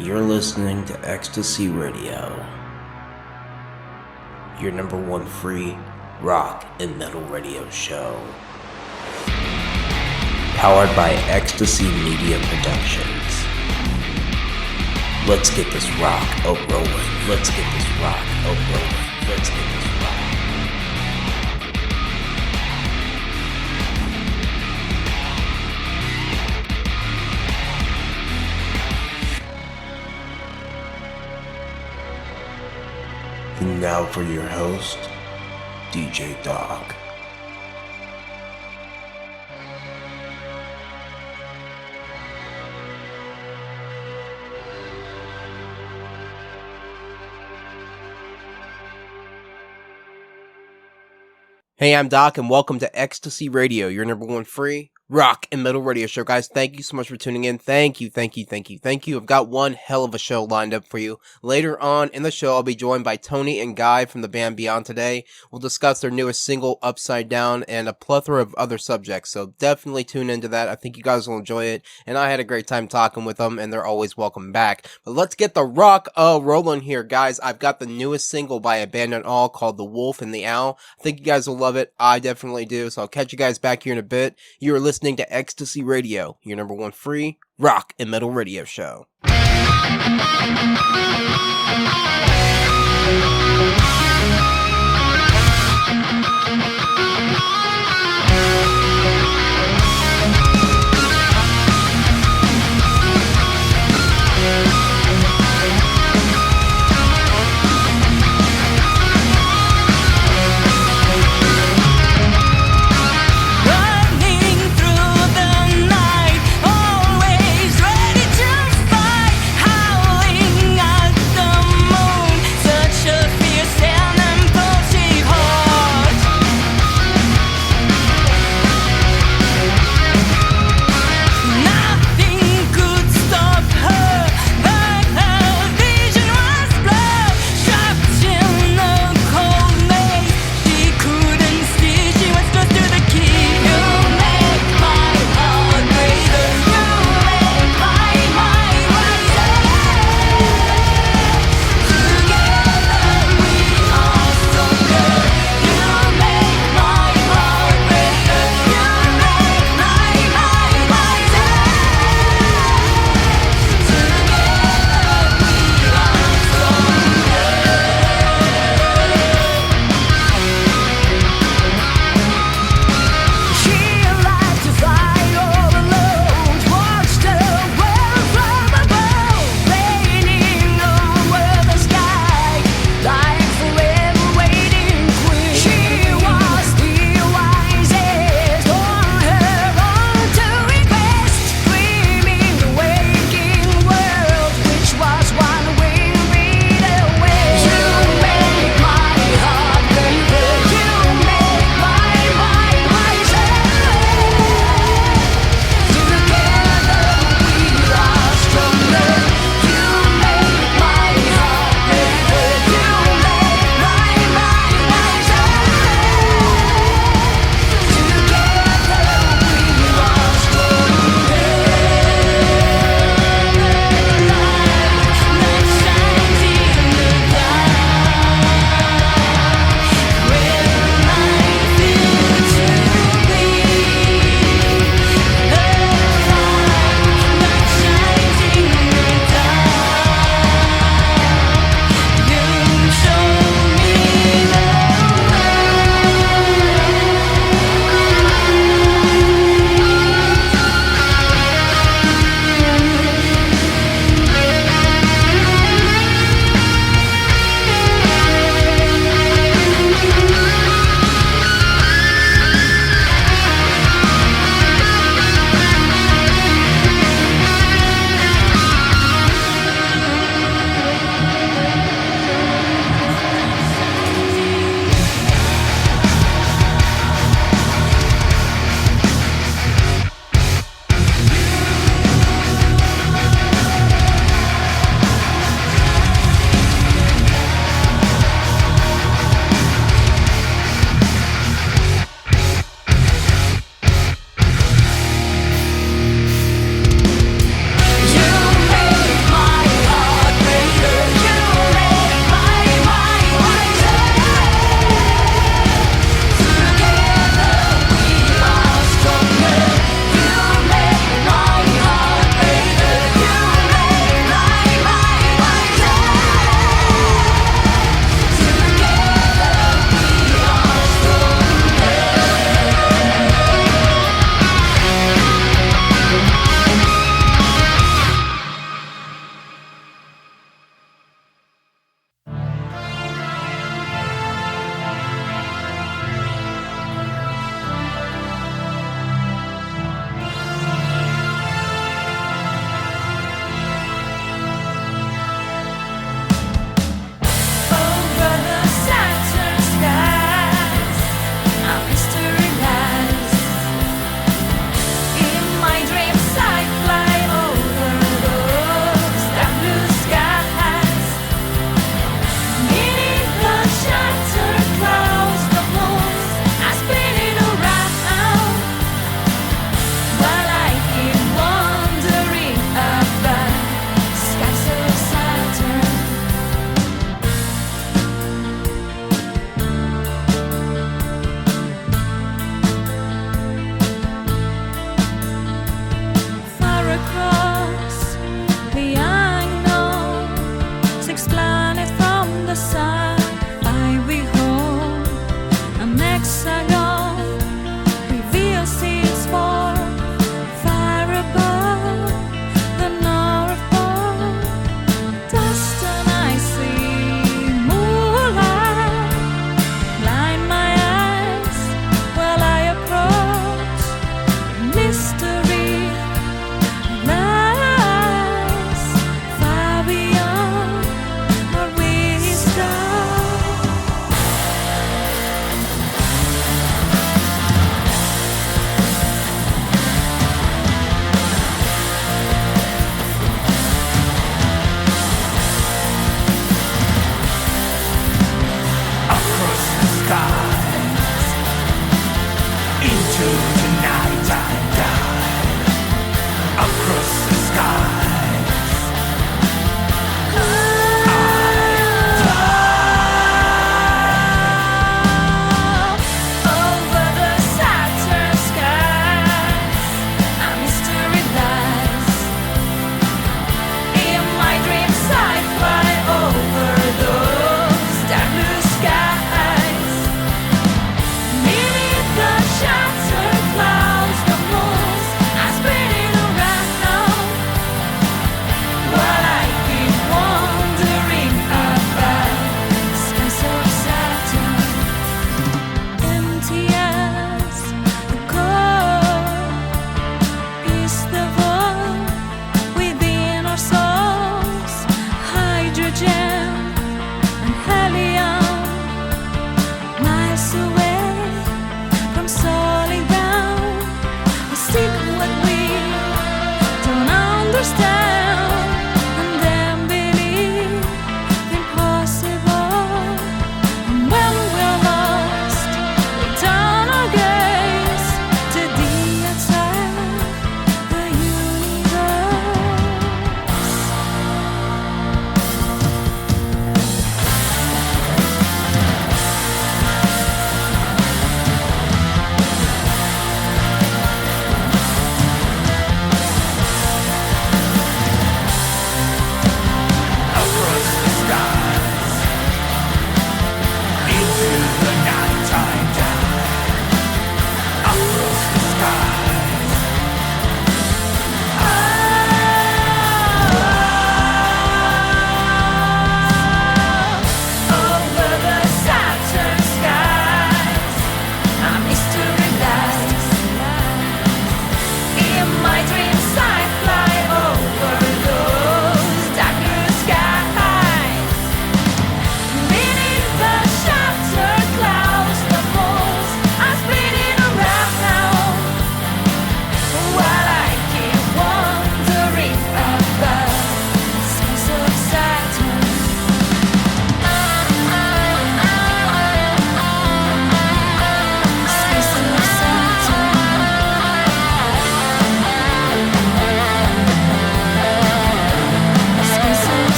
You're listening to Ecstasy Radio, your number one free rock and metal radio show. Powered by Ecstasy Media Productions. Let's get this rock a-rolling. Let's get this rock a-rolling. Let's get this rock. And now for your host, DJ Dog. Hey, I'm Doc, and welcome to Ecstasy Radio, your number one free rock and metal radio show. Guys, thank you so much for tuning in. Thank you. I've got one hell of a show lined up for you. Later on in the show, I'll be joined by Tony and Guy from the band Beyond Today. We'll discuss their newest single, Upside Down, and a plethora of other subjects, so definitely tune into that. I think you guys will enjoy it, and I had a great time talking with them, and they're always welcome back. But let's get the rock rolling here, guys. I've got the newest single by Abandon All called The Wolf and the Owl. I think you guys will love it. I definitely do, so I'll catch you guys back here in a bit. You are listening to Ecstasy Radio, your number one free rock and metal radio show. Always ready to fight, howling at the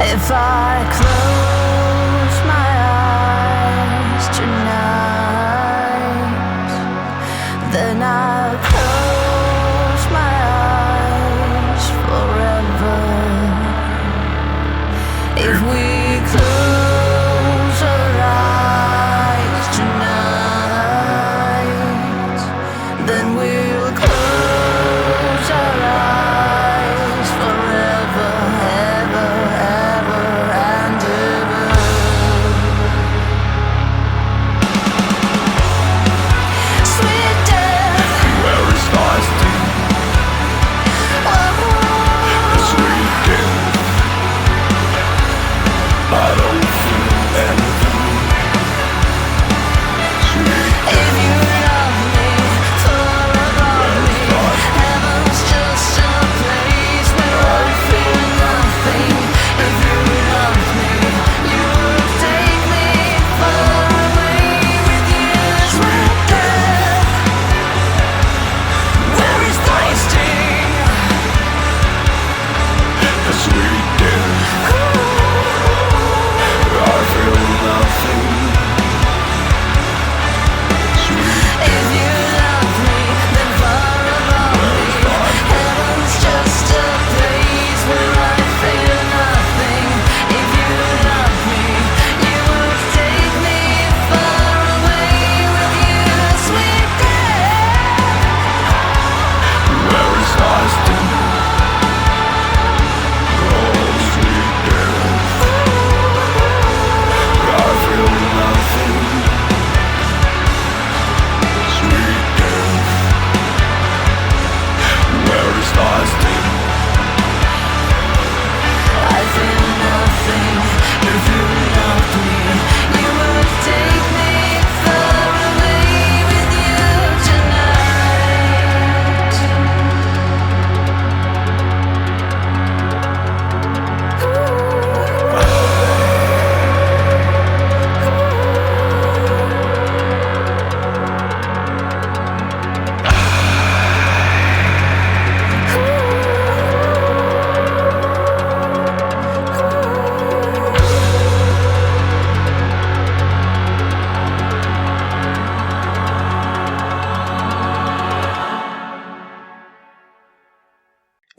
If I close my eyes tonight, then I'll close my eyes forever. If we close our eyes tonight, then we'll close our eyes forever, ever, ever and ever. Sweet death, where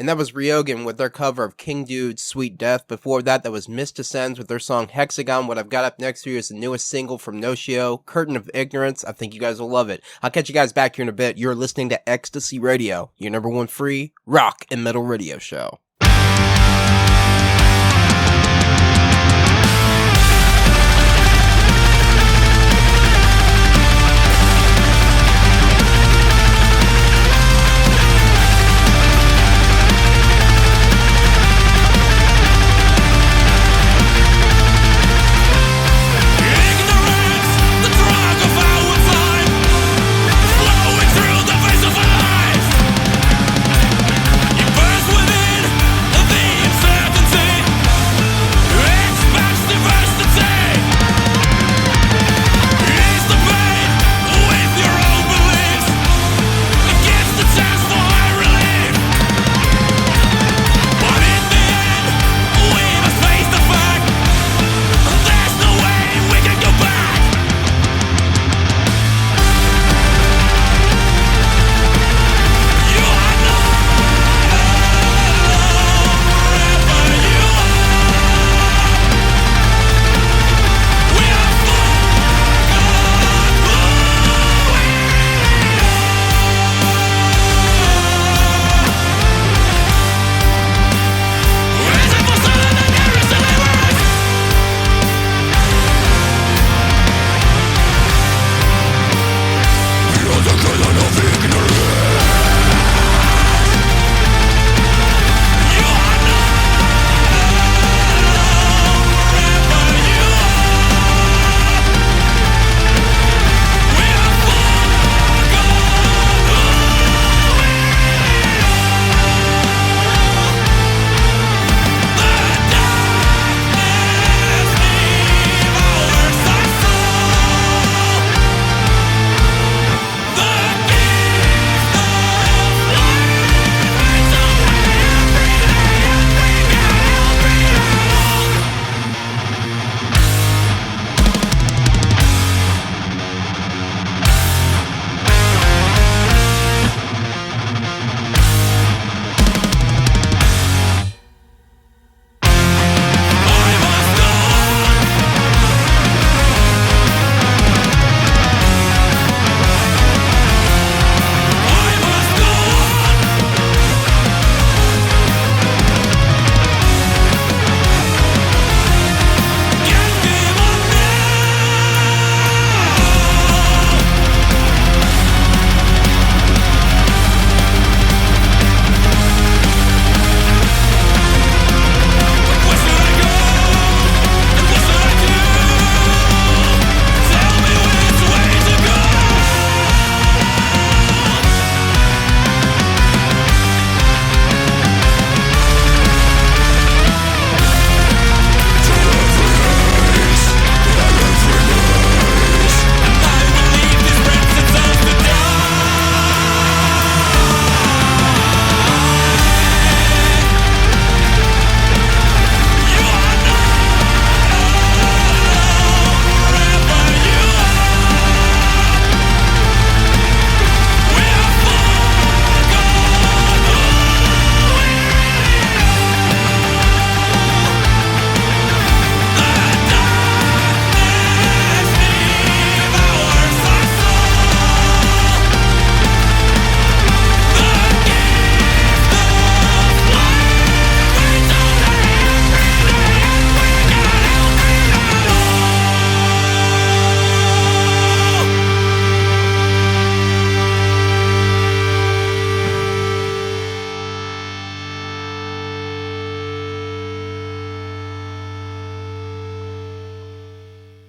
And that was Ryogan with their cover of King Dude's Sweet Death. Before that was Mist Descends with their song Hexagon. What I've got up next for you is the newest single from Noshio, Curtain of Ignorance. I think you guys will love it. I'll catch you guys back here in a bit. You're listening to Ecstasy Radio, your number one free rock and metal radio show.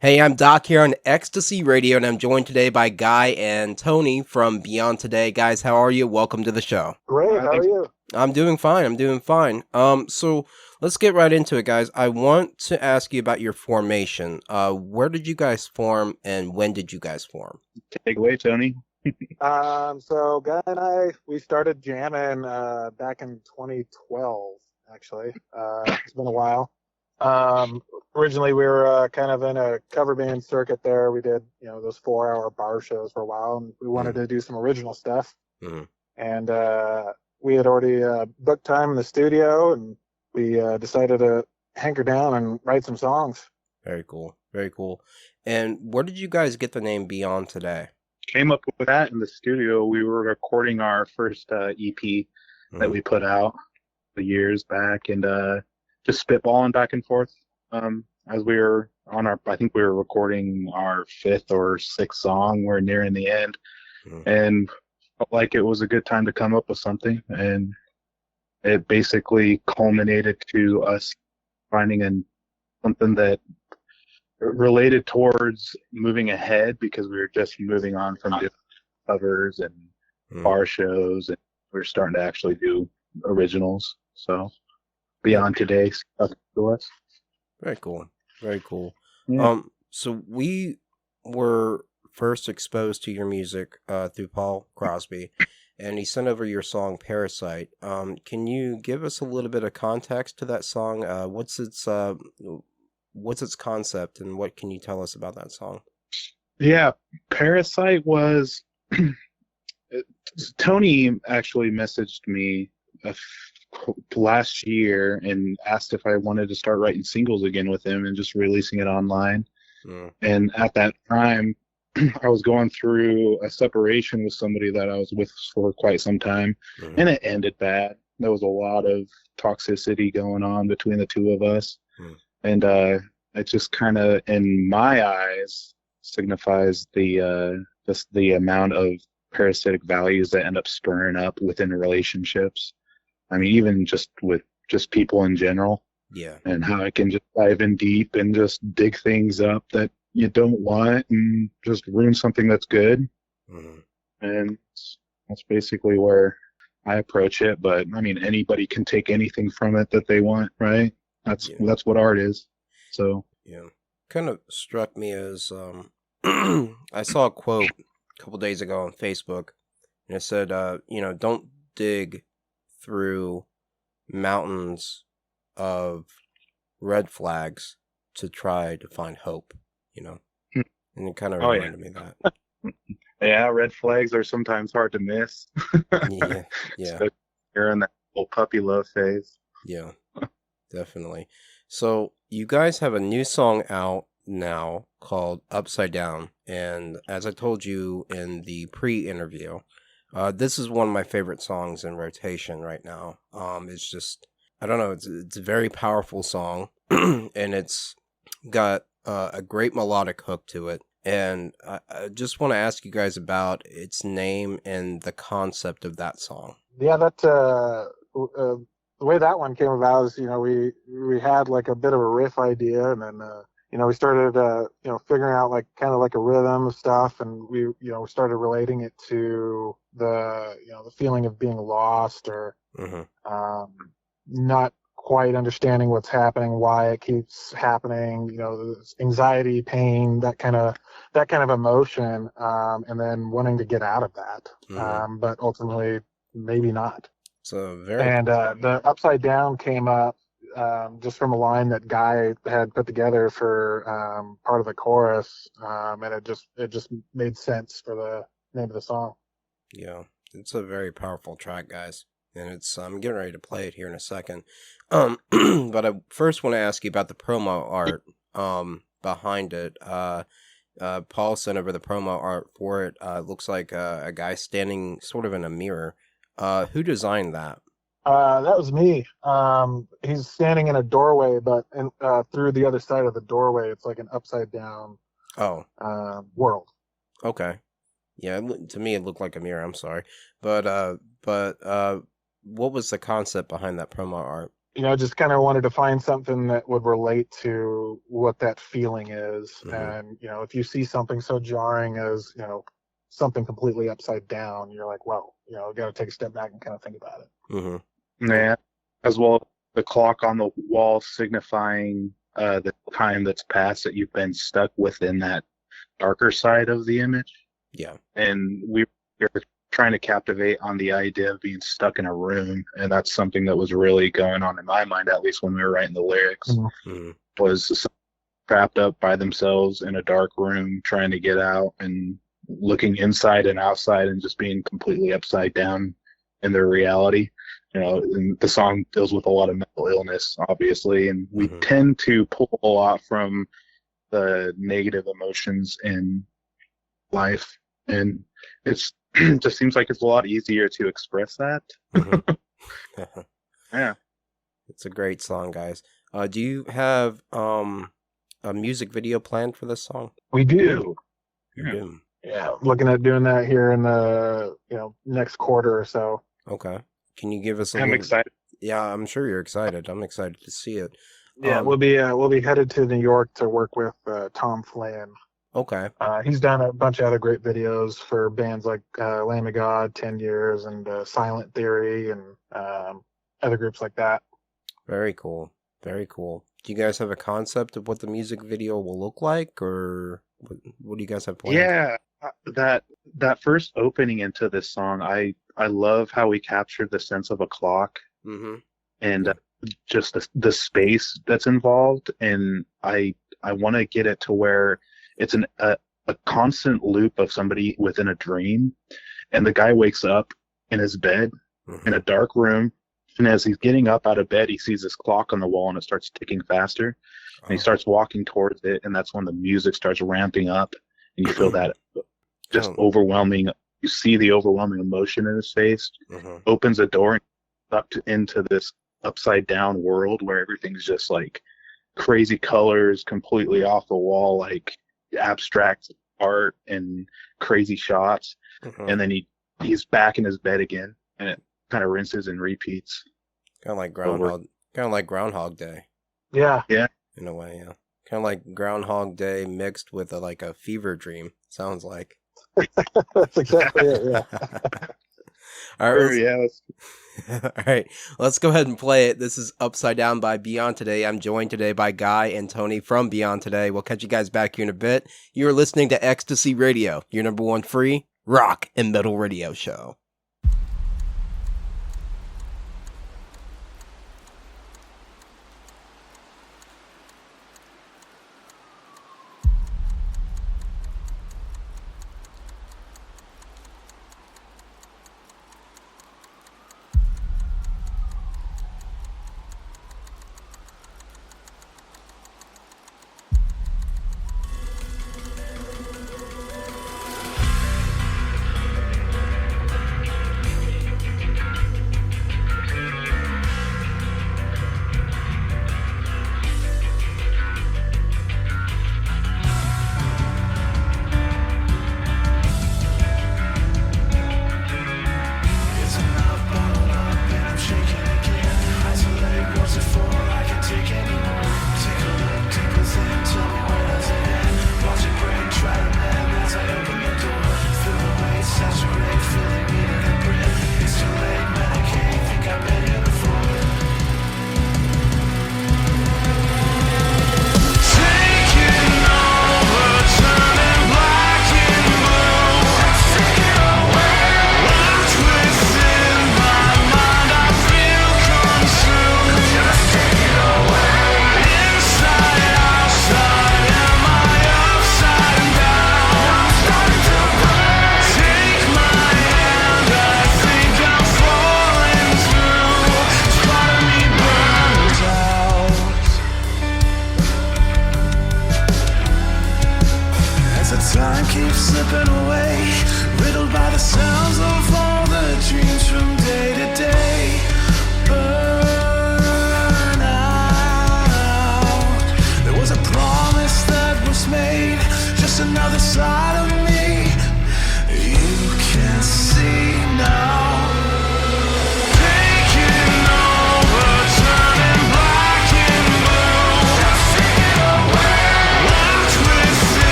Hey, I'm Doc here on Ecstasy Radio, and I'm joined today by Guy and Tony from Beyond Today. Guys, how are you? Welcome to the show. Great, how are you? I'm doing fine. So let's get right into it, guys. I want to ask you about your formation. Where did you guys form, and when did you guys form? Take away, Tony. So Guy and I, we started jamming back in 2012, actually. It's been a while. Originally we were kind of in a cover band circuit there. We did, those 4-hour bar shows for a while, and we wanted to do some original stuff. Mm-hmm. And we had already booked time in the studio, and we decided to hanker down and write some songs. Very cool. Very cool. And where did you guys get the name Beyond Today? Came up with that in the studio. We were recording our first EP that we put out years back, and just spitballing back and forth as we were on I think we were recording our 5th or 6th song. We're nearing the end, and felt like it was a good time to come up with something, and it basically culminated to us finding something that related towards moving ahead, because we were just moving on from doing covers and bar shows, and we were starting to actually do originals. So Beyond Today stuck to us. Very cool. Very cool. Yeah. So we were first exposed to your music through Paul Crosby, and he sent over your song Parasite. Can you give us a little bit of context to that song? What's its concept, and what can you tell us about that song? Yeah, Parasite was Tony actually messaged me last year and asked if I wanted to start writing singles again with him and just releasing it online. And at that time, I was going through a separation with somebody that I was with for quite some time, and it ended bad. There was a lot of toxicity going on between the two of us, and it just kind of, in my eyes, signifies the amount of parasitic values that end up stirring up within relationships. I mean, even just with just people in general. Yeah. And how I can just dive in deep and just dig things up that you don't want and just ruin something that's good. And that's basically where I approach it. But I mean, anybody can take anything from it that they want, right? That's what art is. So yeah, kind of struck me as I saw a quote a couple days ago on Facebook, and it said, don't dig through mountains of red flags to try to find hope, and it kind of reminded me of that. Yeah, red flags are sometimes hard to miss. Yeah. So you're in that little puppy love phase. Yeah, definitely. So you guys have a new song out now called Upside Down, and as I told you in the pre-interview, this is one of my favorite songs in rotation right now. It's just, I don't know, it's a very powerful song, and it's got a great melodic hook to it. And I just want to ask you guys about its name and the concept of that song. Yeah, the way that one came about is, we had like a bit of a riff idea, and then we started figuring out like kind of like a rhythm of stuff, and we started relating it to the feeling of being lost, or not quite understanding what's happening, why it keeps happening, anxiety, pain, that kind of emotion, and then wanting to get out of that, but ultimately maybe not. So the Upside Down came up just from a line that Guy had put together for part of the chorus, and it just made sense for the name of the song. Yeah, it's a very powerful track, guys, and I'm getting ready to play it here in a second. But I first want to ask you about the promo art behind it. Paul sent over the promo art for it. It looks like a guy standing sort of in a mirror. Who designed that? That was me. He's standing in a doorway, but through the other side of the doorway, it's like an upside down world. Okay. Yeah, to me it looked like a mirror. I'm sorry, but what was the concept behind that promo art? Just kind of wanted to find something that would relate to what that feeling is, and if you see something so jarring as something completely upside down, you're like, well, got to take a step back and kind of think about it. Yeah, as well, the clock on the wall signifying the time that's passed that you've been stuck within that darker side of the image. Yeah. And we were trying to captivate on the idea of being stuck in a room, and that's something that was really going on in my mind, at least when we were writing the lyrics, was trapped up by themselves in a dark room trying to get out, and looking inside and outside and just being completely upside down in their reality. You know, and the song deals with a lot of mental illness, obviously, and we tend to pull a lot from the negative emotions in life, and it's just seems like it's a lot easier to express that. Yeah, It's a great song, guys. Do you have a music video planned for this song? We do. You do. Yeah, looking at doing that here in the next quarter or so. Okay. Can you give us a I'm little... excited. Yeah, I'm sure you're excited. I'm excited to see it. Yeah, we'll be headed to New York to work with Tom Flynn. Okay. He's done a bunch of other great videos for bands like Lamb of God, 10 Years, and Silent Theory, and other groups like that. Very cool. Very cool. Do you guys have a concept of what the music video will look like, or what do you guys have planned? Yeah, that first opening into this song, I love how we captured the sense of a clock and just the space that's involved, and I want to get it to where it's a constant loop of somebody within a dream, and the guy wakes up in his bed in a dark room, and as he's getting up out of bed, he sees this clock on the wall, and it starts ticking faster, and he starts walking towards it, and that's when the music starts ramping up, and you feel that just overwhelming. You see the overwhelming emotion in his face. Opens a door and up into this upside down world where everything's just like crazy colors, completely off the wall, like abstract art and crazy shots. And then he's back in his bed again, and it kind of rinses and repeats. Kind of like Groundhog Day. Yeah. In a way, yeah. Kind of like Groundhog Day mixed with a fever dream. Sounds like. That's exactly it. Yeah. All right. Yeah. All right. Let's go ahead and play it. This is Upside Down by Beyond Today. I'm joined today by Guy and Tony from Beyond Today. We'll catch you guys back here in a bit. You're listening to Ecstasy Radio, your number one free rock and metal radio show.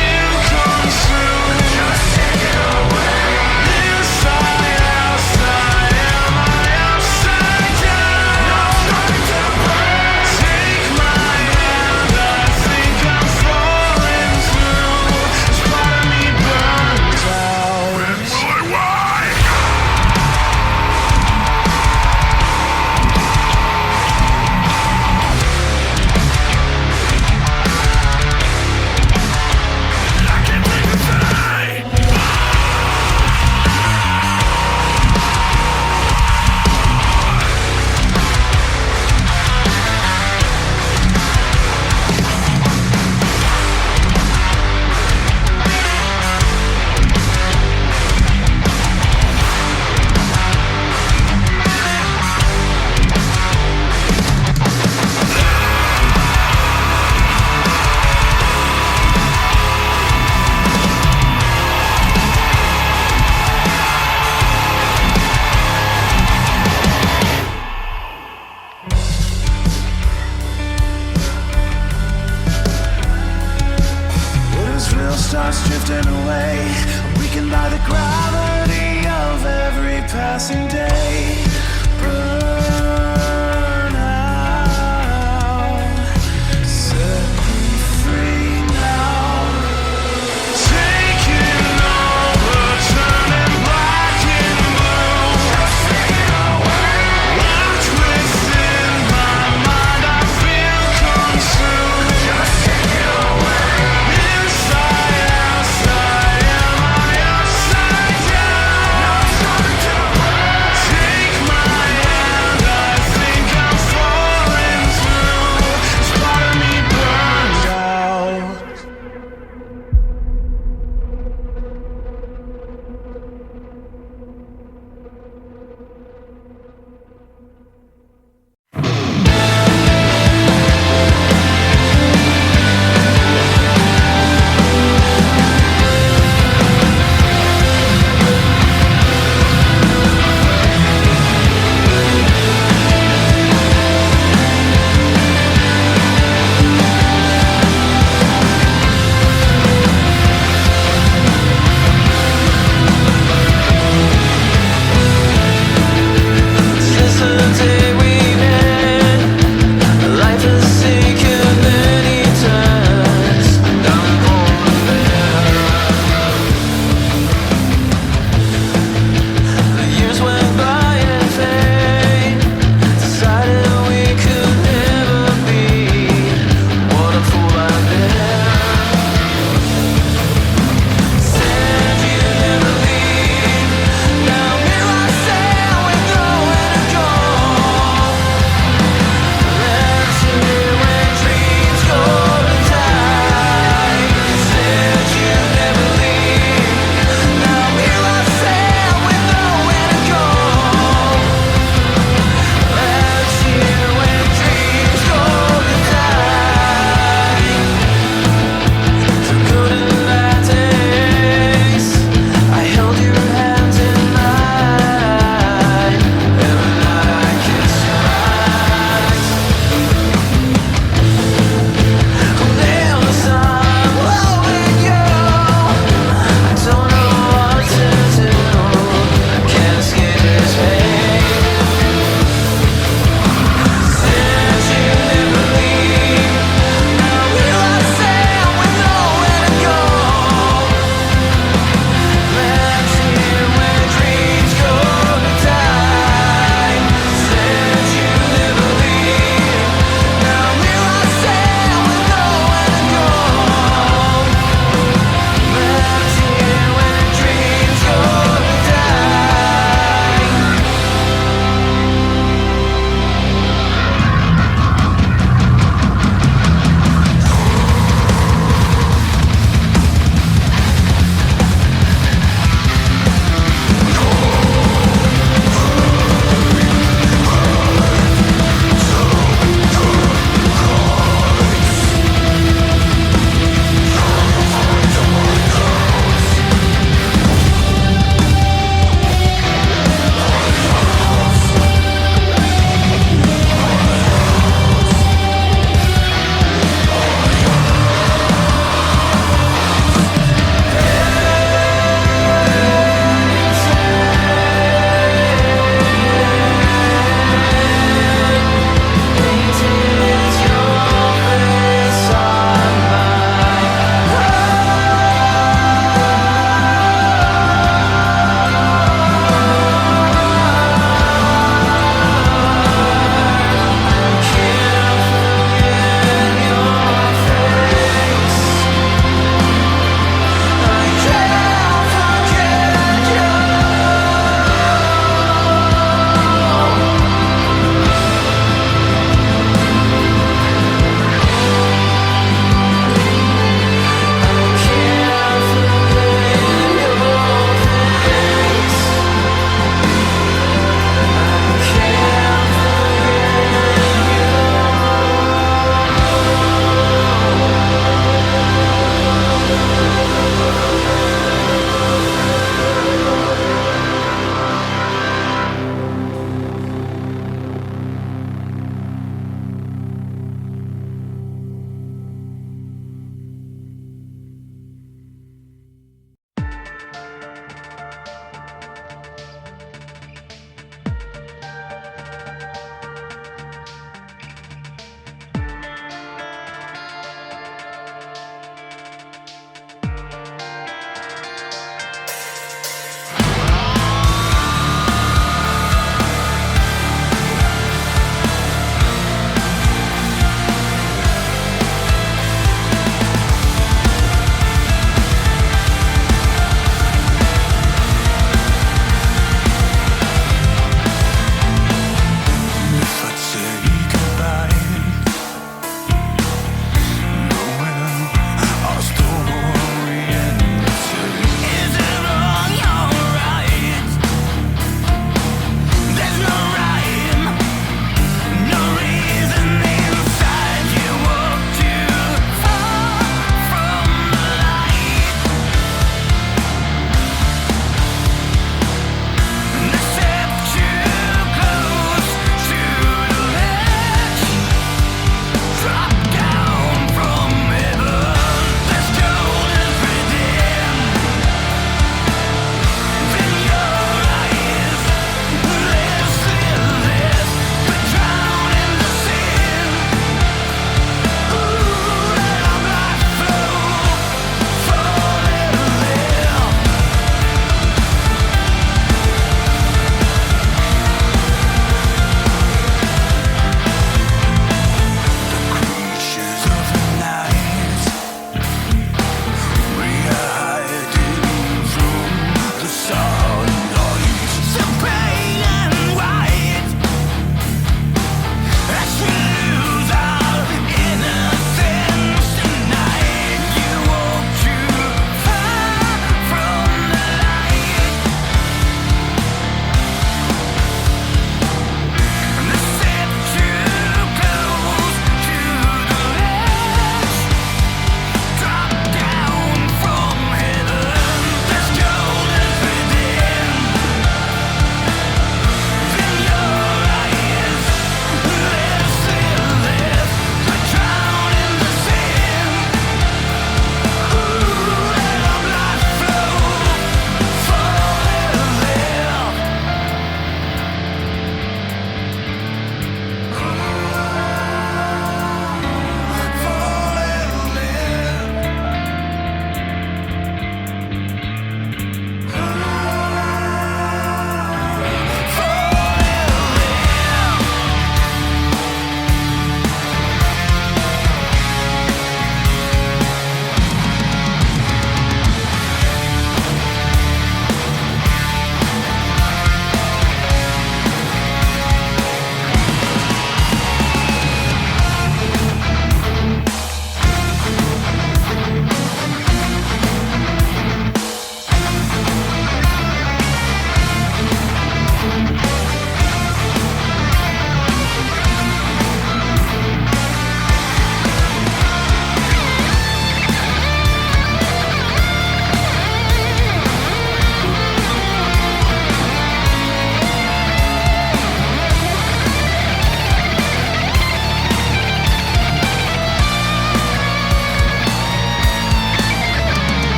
Feel gravity of every passing day. Burn out, set me free now. Taking over, turning black and blue. Locked within my mind, I feel consumed. Inside, outside, am I upside down?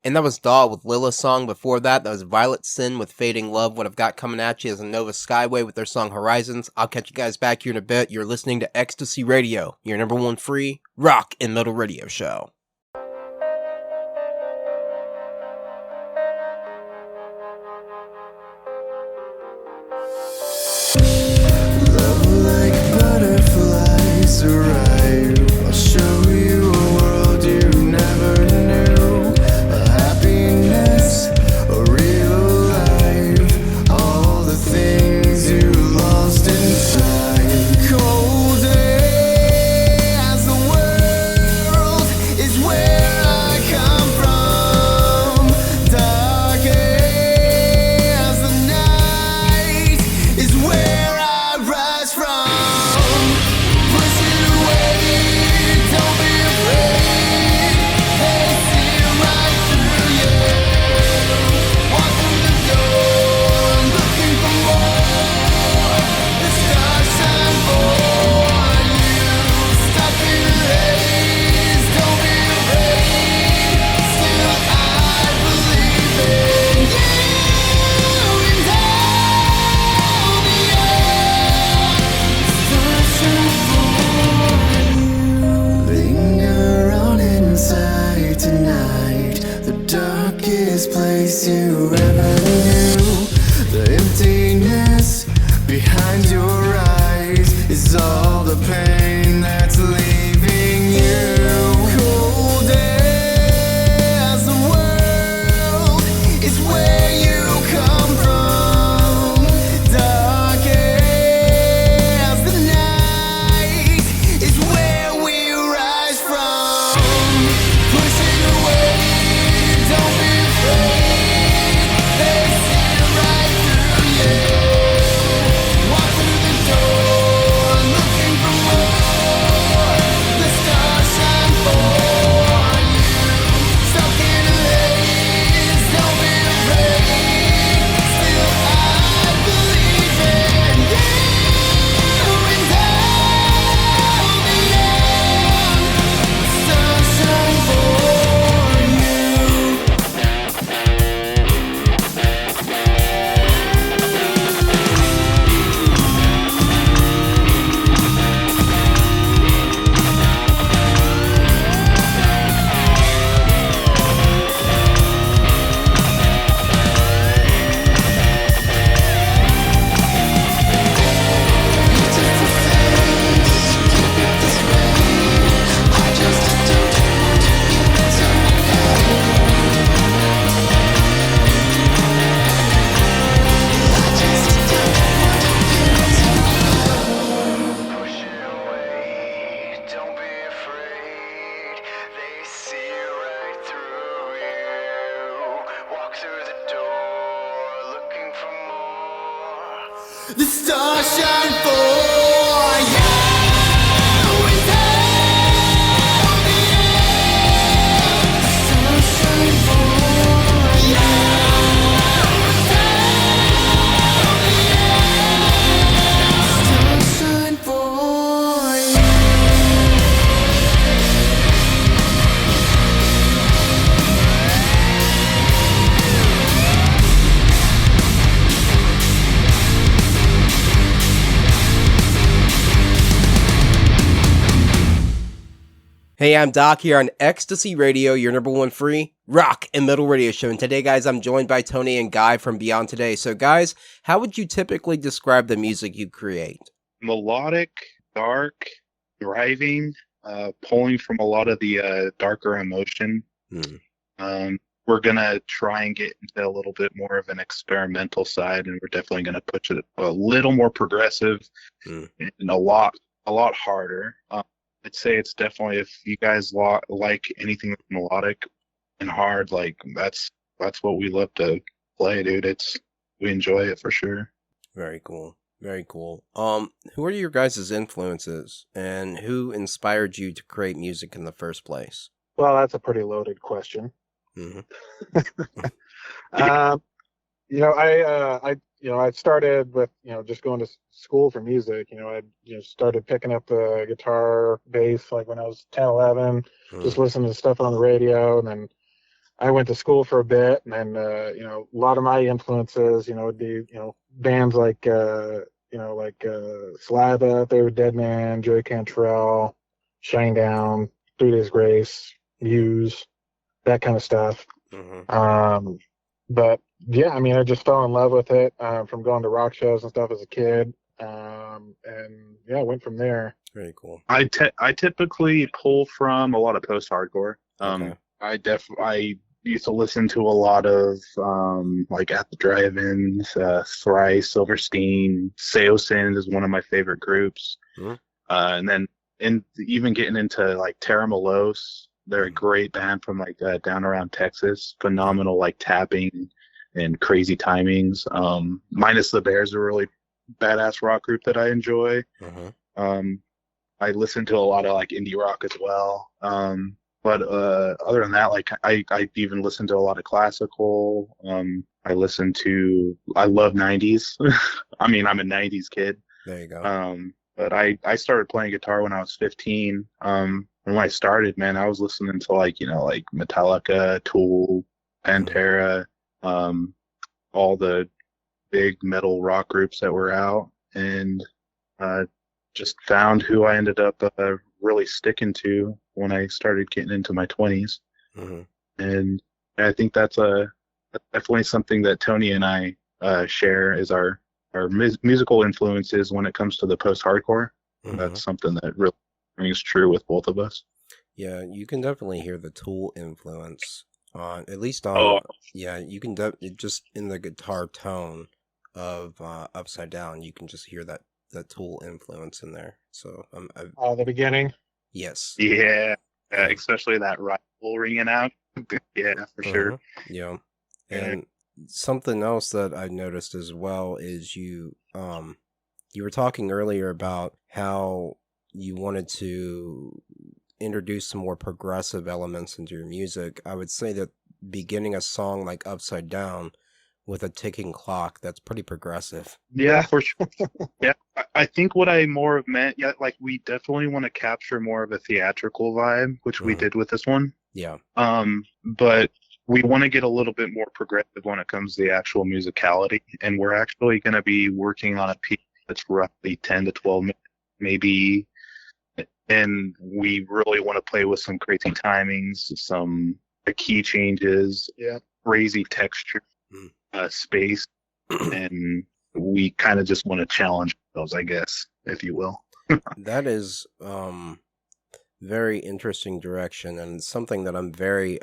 And that was Daw with Lila's song. Before that, that was Violet Sin with Fading Love. What I've got coming at you is Nova Skyway with their song Horizons. I'll catch you guys back here in a bit. You're listening to Ecstasy Radio, your number one free rock and metal radio show. Love like butterflies arrive. I'll show you a world you never knew. A happiness, a real life. All the things you lost inside. Cold as the world is where I come from. Dark as the night is where I rise from. Push it away, don't be afraid. They see right through you. Walk through the door, looking for more. The stars shine for you. Stuck in the haze, don't be afraid. Still I believe in you and I'll be linger on inside tonight, the darkest place you ever knew. The emptiness behind your eyes is all the pain that's leaving you. Cold as the world is where you come from. Dark as the night is where we rise from. Push it away, don't be afraid. They see right through you. Walk through the door, looking for more. The stars shine for you. Stuck in a haze, don't be afraid. Still I believe in you and I'll be the stars shine for you. Push it away, don't be afraid. They see right through you. Walk through the door, looking for more. The stars shine for you. And I'll be the stars shine for you. Stars shine for you. Hey, I'm Doc here on Ecstasy Radio, your number one free rock and metal radio show. And today, guys, I'm joined by Tony and Guy from Beyond Today. So, guys, how would you typically describe the music you create? Melodic, dark, driving, pulling from a lot of the darker emotion. We're gonna try and get into a little bit more of an experimental side, and we're definitely gonna push it a little more progressive and a lot harder. I'd say it's definitely, if you guys like anything that's melodic and hard, like that's what we love to play, dude. We enjoy it for sure. Very cool. Very cool. Who are your guys' influences, and who inspired you to create music in the first place? Well, that's a pretty loaded question. Mhm. I started with, just going to school for music. I started picking up the guitar, bass, like when I was 10, 11, just listening to stuff on the radio. And then I went to school for a bit, and then a lot of my influences, would be bands like Slava, They Were Dead Man, Joey Cantrell, Shinedown, 3 Days Grace, Muse, that kind of stuff. Mm-hmm. But yeah, I mean, I just fell in love with it from going to rock shows and stuff as a kid, and yeah, I went from there. Very cool. I typically pull from a lot of post-hardcore. Okay. I used to listen to a lot of like At the Drive-Ins, Thrice, Silverstein, Seosin is one of my favorite groups. Mhm. And then even getting into like Terra Malos, they're a great band from like down around Texas. Phenomenal like tapping and crazy timings. Minus the Bears, a really badass rock group that I enjoy. Mm-hmm. I listen to a lot of like indie rock as well. But other than that, like I even listen to a lot of classical. I love 90s. I mean, I'm a 90s kid. There you go. But I started playing guitar when I was 15. And when I started, man, I was listening to like Metallica, Tool, Pantera, all the big metal rock groups that were out, and just found who I ended up really sticking to when I started getting into my 20s. Mm-hmm. And I think that's definitely something that Tony and I share is our musical influences when it comes to the post-hardcore. Mm-hmm. That's something that really rings true with both of us. Yeah, you can definitely hear the Tool influence on, at least on. Yeah, you can just in the guitar tone of Upside Down, you can just hear that Tool influence in there. So The beginning. yes. Yeah, especially that rifle ringing out. Yeah, for sure. Yeah, and something else that I noticed as well is you were talking earlier about how you wanted to introduce some more progressive elements into your music. I would say that beginning a song like Upside Down with a ticking clock, that's pretty progressive. Yeah, for sure. Yeah, I think what I more have meant, yeah, like we definitely want to capture more of a theatrical vibe, which we did with this one. Yeah. But we want to get a little bit more progressive when it comes to the actual musicality, and we're actually going to be working on a piece that's roughly 10 to 12 minutes, maybe. And we really want to play with some crazy timings, some key changes, crazy texture, space, and we kind of just want to challenge those, I guess, if you will. That is very interesting direction, and something that I'm very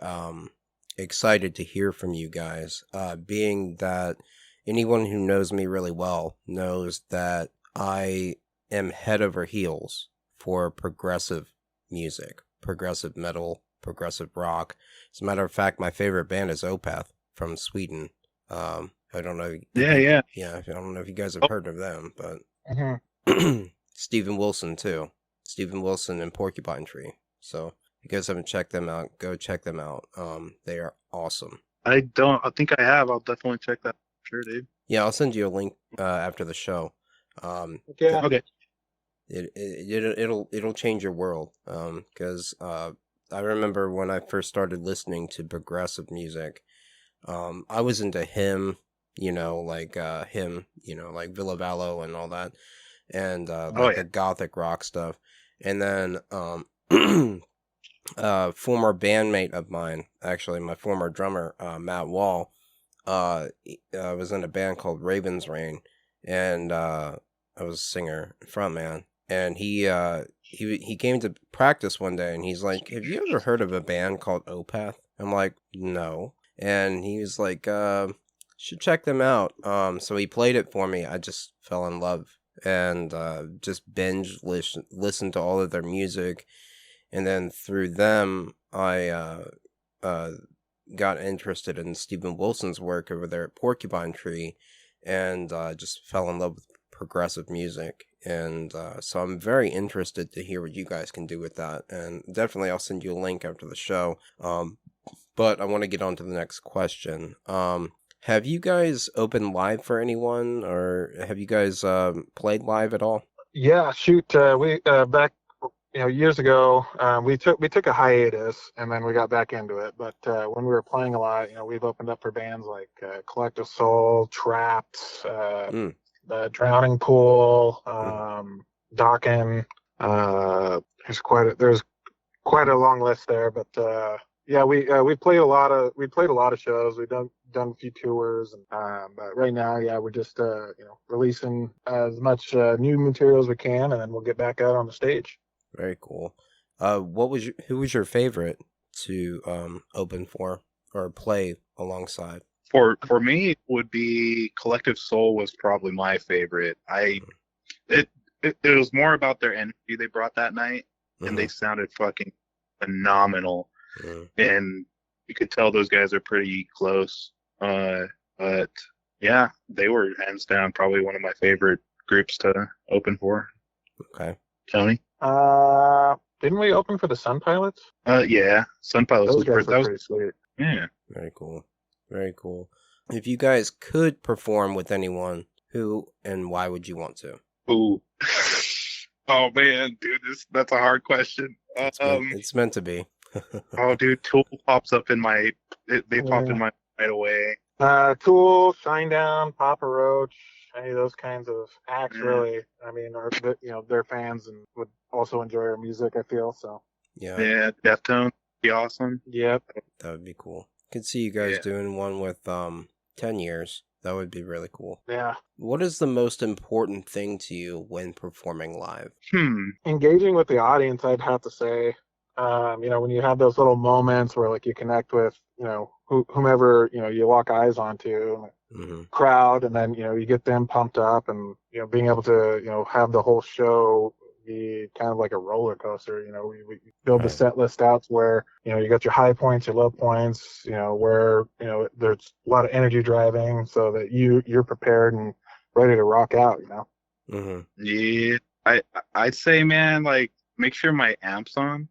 excited to hear from you guys, being that anyone who knows me really well knows that I am head over heels for progressive music, progressive metal, progressive rock. As a matter of fact, my favorite band is Opeth from Sweden. I don't know. Yeah. I don't know if you guys have heard of them, but Mm-hmm. Steven Wilson too. Steven Wilson and Porcupine Tree. So if you guys haven't checked them out, go check them out. They are awesome. I think I have. I'll definitely check that. Sure, dude. Yeah, I'll send you a link after the show. Yeah. Okay. It'll change your world. Because I remember when I first started listening to progressive music, I was into him, like Villa Vallo and all that, and the gothic rock stuff. And then former bandmate of mine, actually my former drummer, Matt Wall, was in a band called Raven's Reign, and I was a singer, frontman, and he came to practice one day, and he's like, "Have you ever heard of a band called Opeth?" I'm like, "No," and he was like, "Should check them out." So he played it for me. I just fell in love and just binge listened to all of their music, and then through them, I got interested in Steven Wilson's work over there at Porcupine Tree, and just fell in love with progressive music. And so I'm very interested to hear what you guys can do with that, and definitely I'll send you a link after the show. But I want to get on to the next question. Have you guys opened live for anyone, or have you guys played live at all? Yeah, shoot. We back years ago, we took a hiatus and then we got back into it. But when we were playing a lot, we've opened up for bands like Collective Soul, Trapped, Mm. the Drowning Pool, Dokken. There's quite a long list there, but yeah, we played a lot of shows. We've done a few tours, and but right now, yeah, we're just releasing as much new material as we can, and then we'll get back out on the stage. Very cool. Who was your favorite to open for or play alongside? For me, it would be Collective Soul was probably my favorite. It was more about their energy they brought that night, and they sounded fucking phenomenal. And you could tell those guys are pretty close. But yeah, they were hands down probably one of my favorite groups to open for. Okay. Tony? Didn't we open for the Sun Pilots? Yeah, Sun Pilots Those was guys were pretty sweet. yeah. Very cool. Very cool. If you guys could perform with anyone, who and why would you want to? Ooh. Oh man, dude, that's a hard question. It's meant to be. Oh, dude, Tool pops up in my. They pop in my right away. Tool, Shinedown, Papa Roach, any of those kinds of acts, really. I mean, they're fans and would also enjoy our music, I feel, so. Yeah. Yeah, Deftones, be awesome. Yep. That would be cool. Could see you guys doing one with 10 years. That would be really cool. Yeah. What is the most important thing to you when performing live? Engaging with the audience, I'd have to say. When you have those little moments where like you connect with, whomever, you lock eyes onto, crowd, and then, you get them pumped up, and, being able to, have the whole show be kind of like a roller coaster. We build the set list out to where, you got your high points, your low points, where, there's a lot of energy driving so that you're prepared and ready to rock out, Yeah, I'd say, man, like, make sure my amp's on.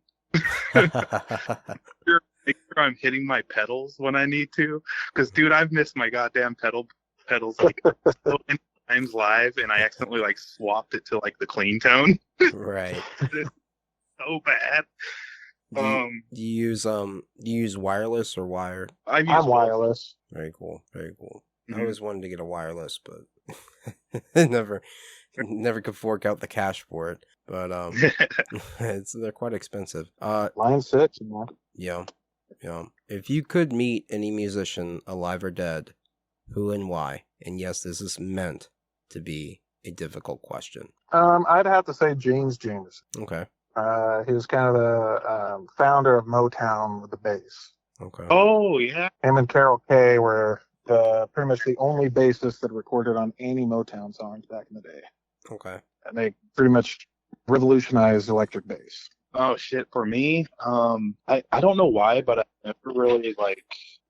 Make sure I'm hitting my pedals when I need to, because dude, I've missed my goddamn pedals like so many times live, and I accidentally like swapped it to like the clean tone. Right. It's so bad. Do you use wireless or wired? I'm wireless. Very cool. Very cool. Mm-hmm. I always wanted to get a wireless, but never could fork out the cash for it. But they're quite expensive. Line 6, Yeah. If you could meet any musician, alive or dead, who and why? And yes, this is meant to be a difficult question. I'd have to say James Jamerson. Okay. He was kind of the founder of Motown with the bass. Okay. Oh yeah. Him and Carol Kay were pretty much the only bassists that recorded on any Motown songs back in the day. Okay. And they pretty much revolutionized electric bass. Oh shit, for me, I don't know why, but I never really like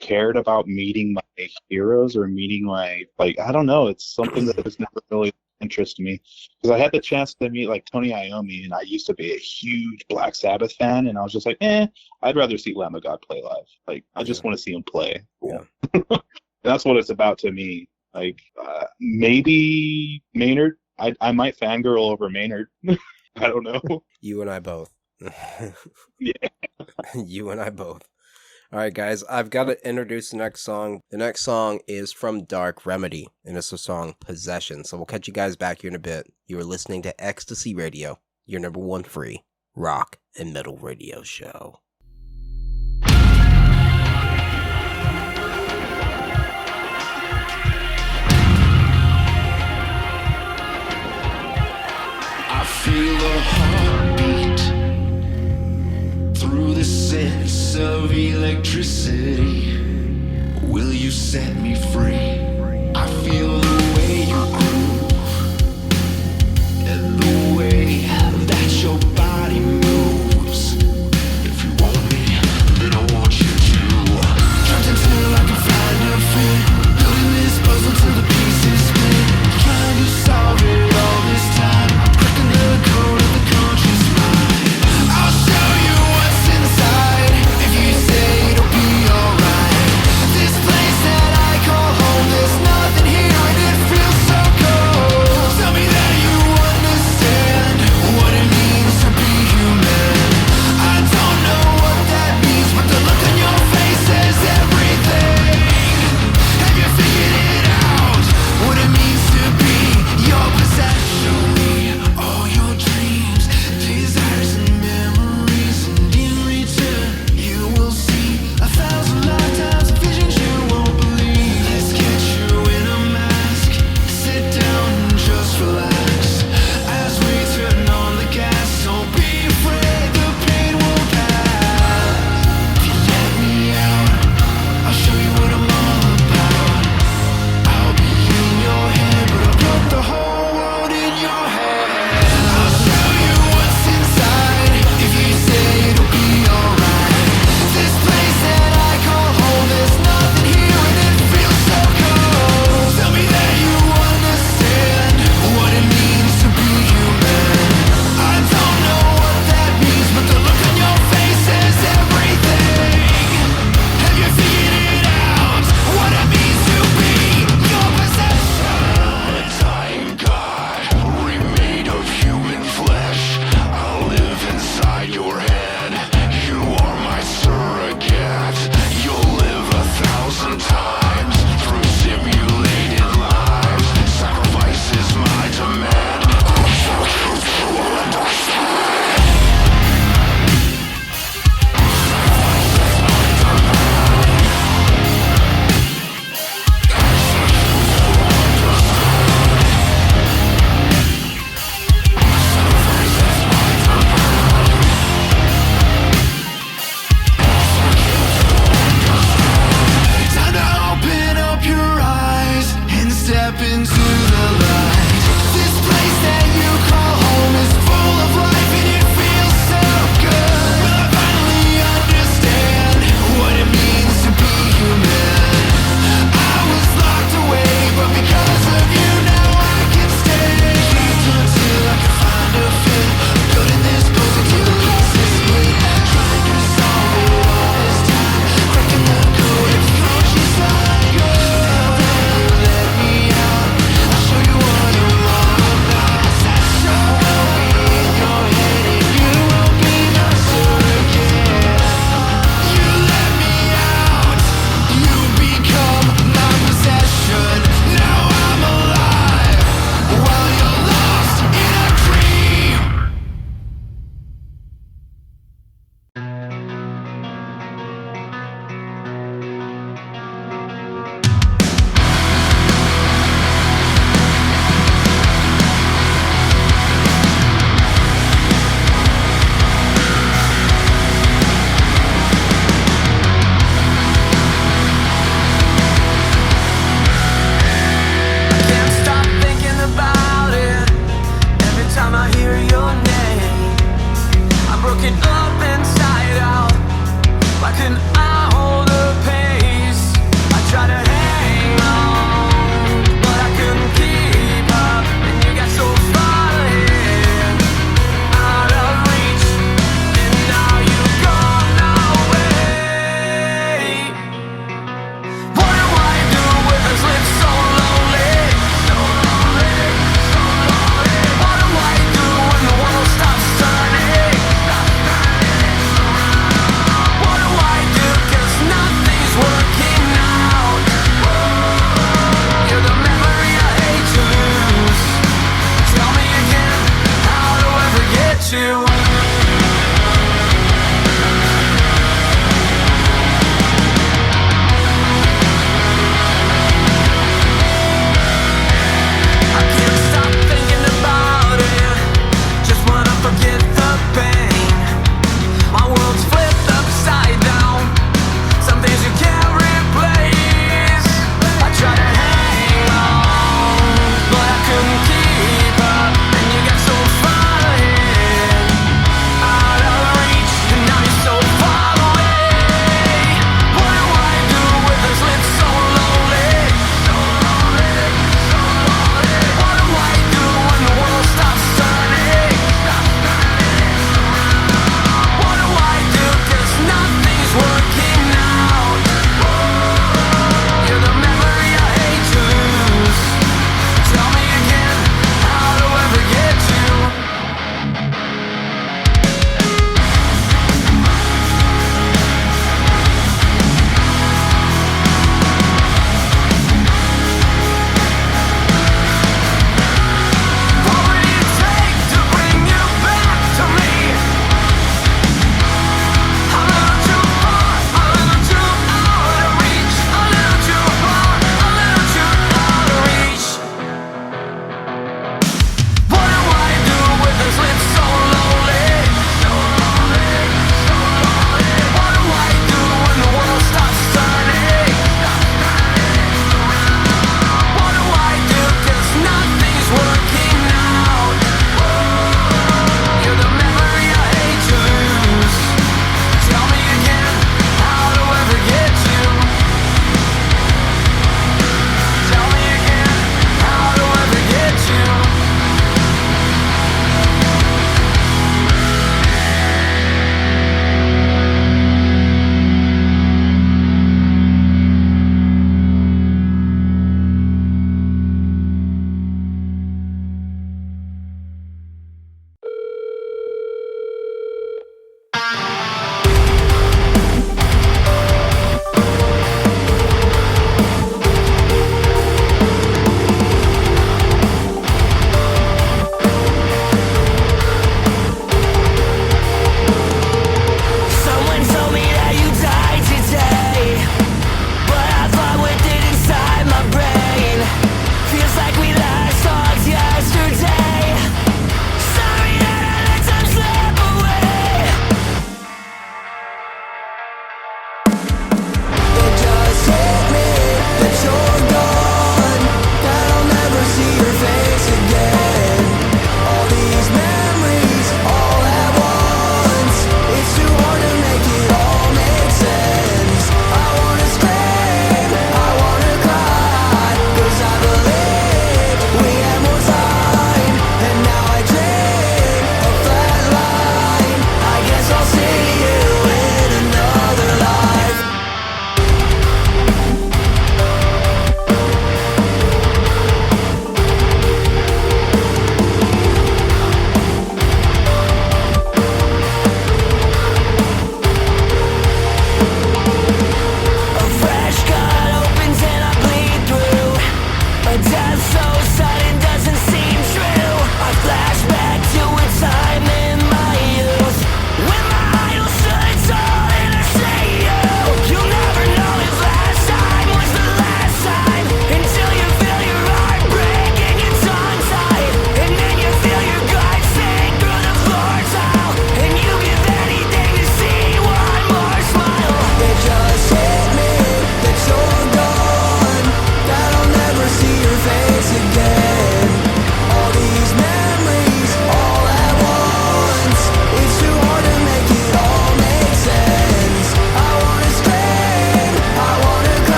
cared about meeting my heroes or meeting my, like, I don't know, it's something that has never really interested me, because I had the chance to meet like Tony Iommi, and I used to be a huge Black Sabbath fan, and I was just like, I'd rather see Lamb of God play live. Like, I just want to see him play. Yeah. That's what it's about to me. Like, maybe Maynard. I might fangirl over Maynard. I don't know. You and I both. Yeah. You and I both. All right, guys, I've got to introduce the next song. The next song is from Dark Remedy, and it's the song Possession. So we'll catch you guys back here in a bit. You are listening to Ecstasy Radio, your number one free rock and metal radio show. I feel a heartbeat through the sense of electricity. Will you set me free? I feel the way you groove and the way that your body moves. If you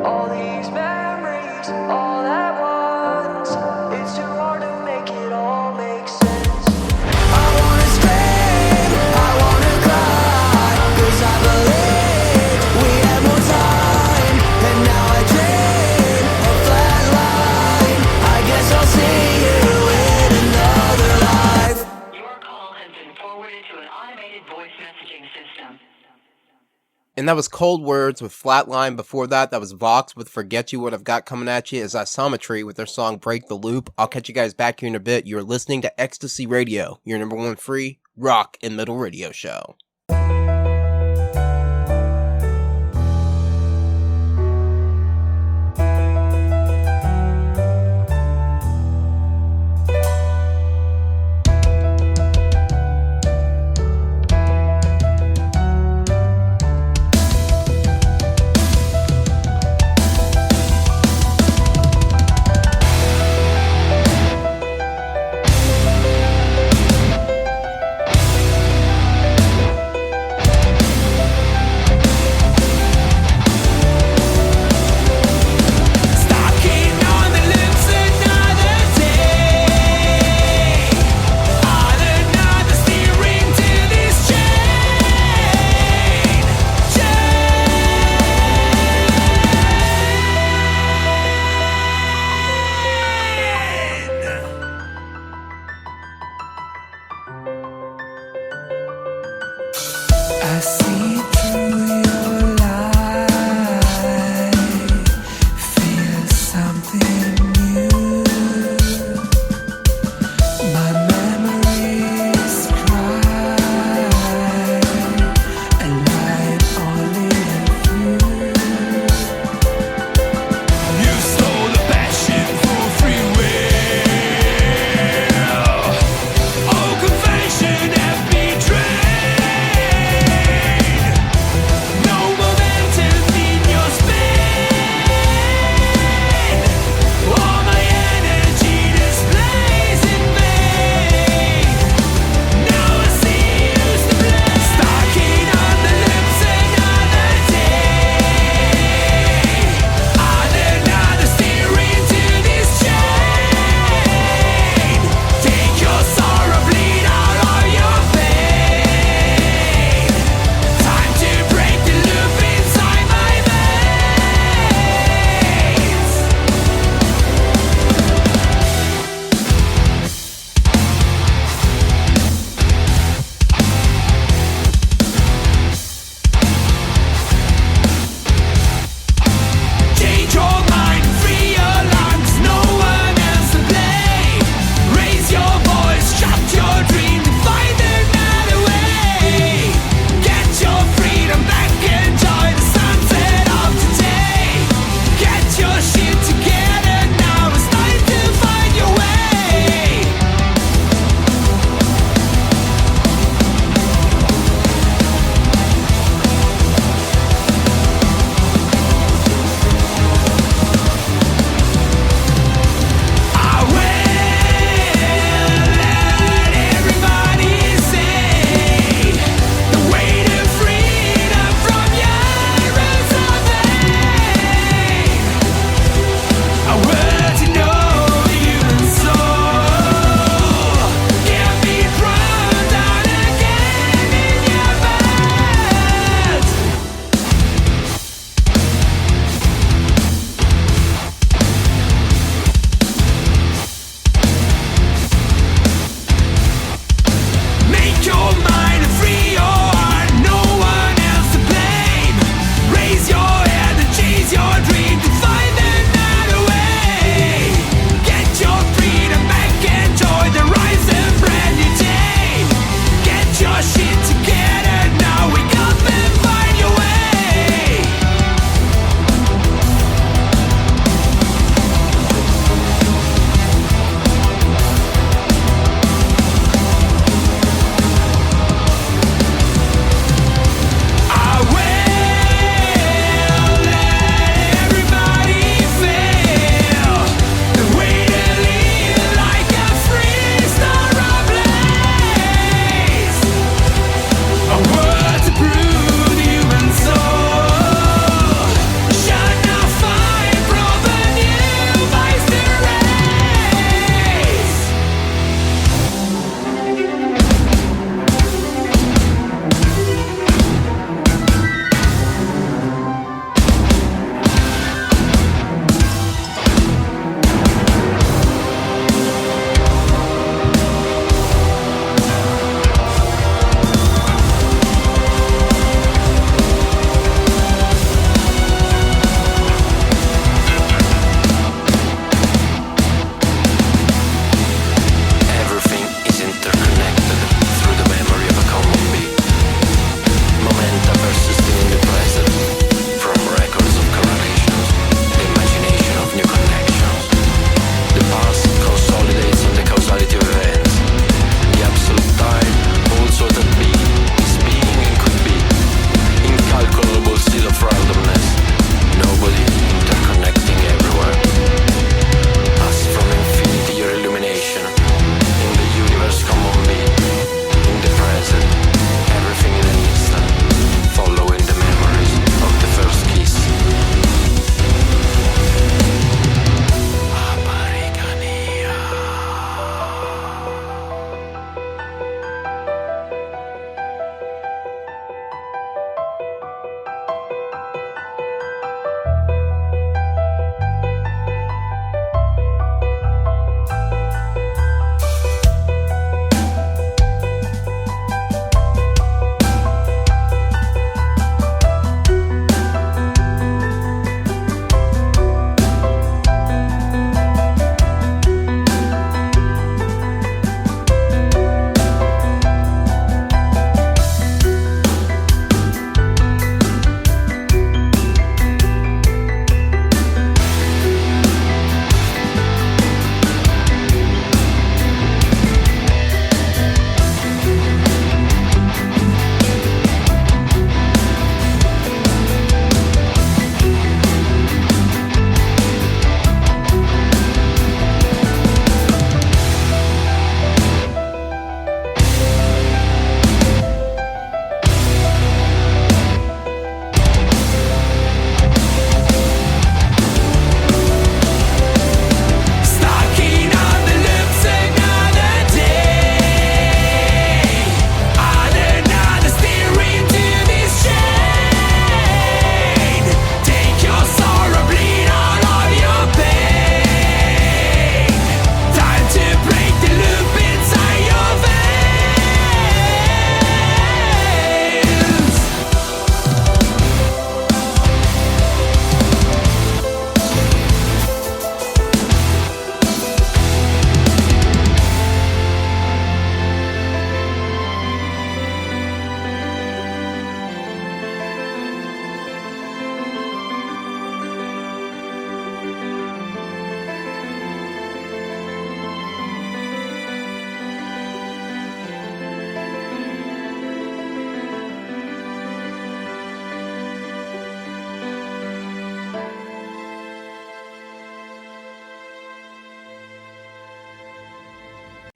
All these memories, all at once. It's too hard to make it all make sense. I wanna scream, I wanna cry, 'cause I believe we had more time. And now I dream a flat line. I guess I'll see you in another life. Your call has been forwarded to an automated voice messaging system. And that was Cold Words with Flatline. Before that, that was Vox with Forget You. What I've got coming at you is Isometry with their song Break the Loop. I'll catch you guys back here in a bit. You're listening to Ecstasy Radio, your number one free rock and metal radio show.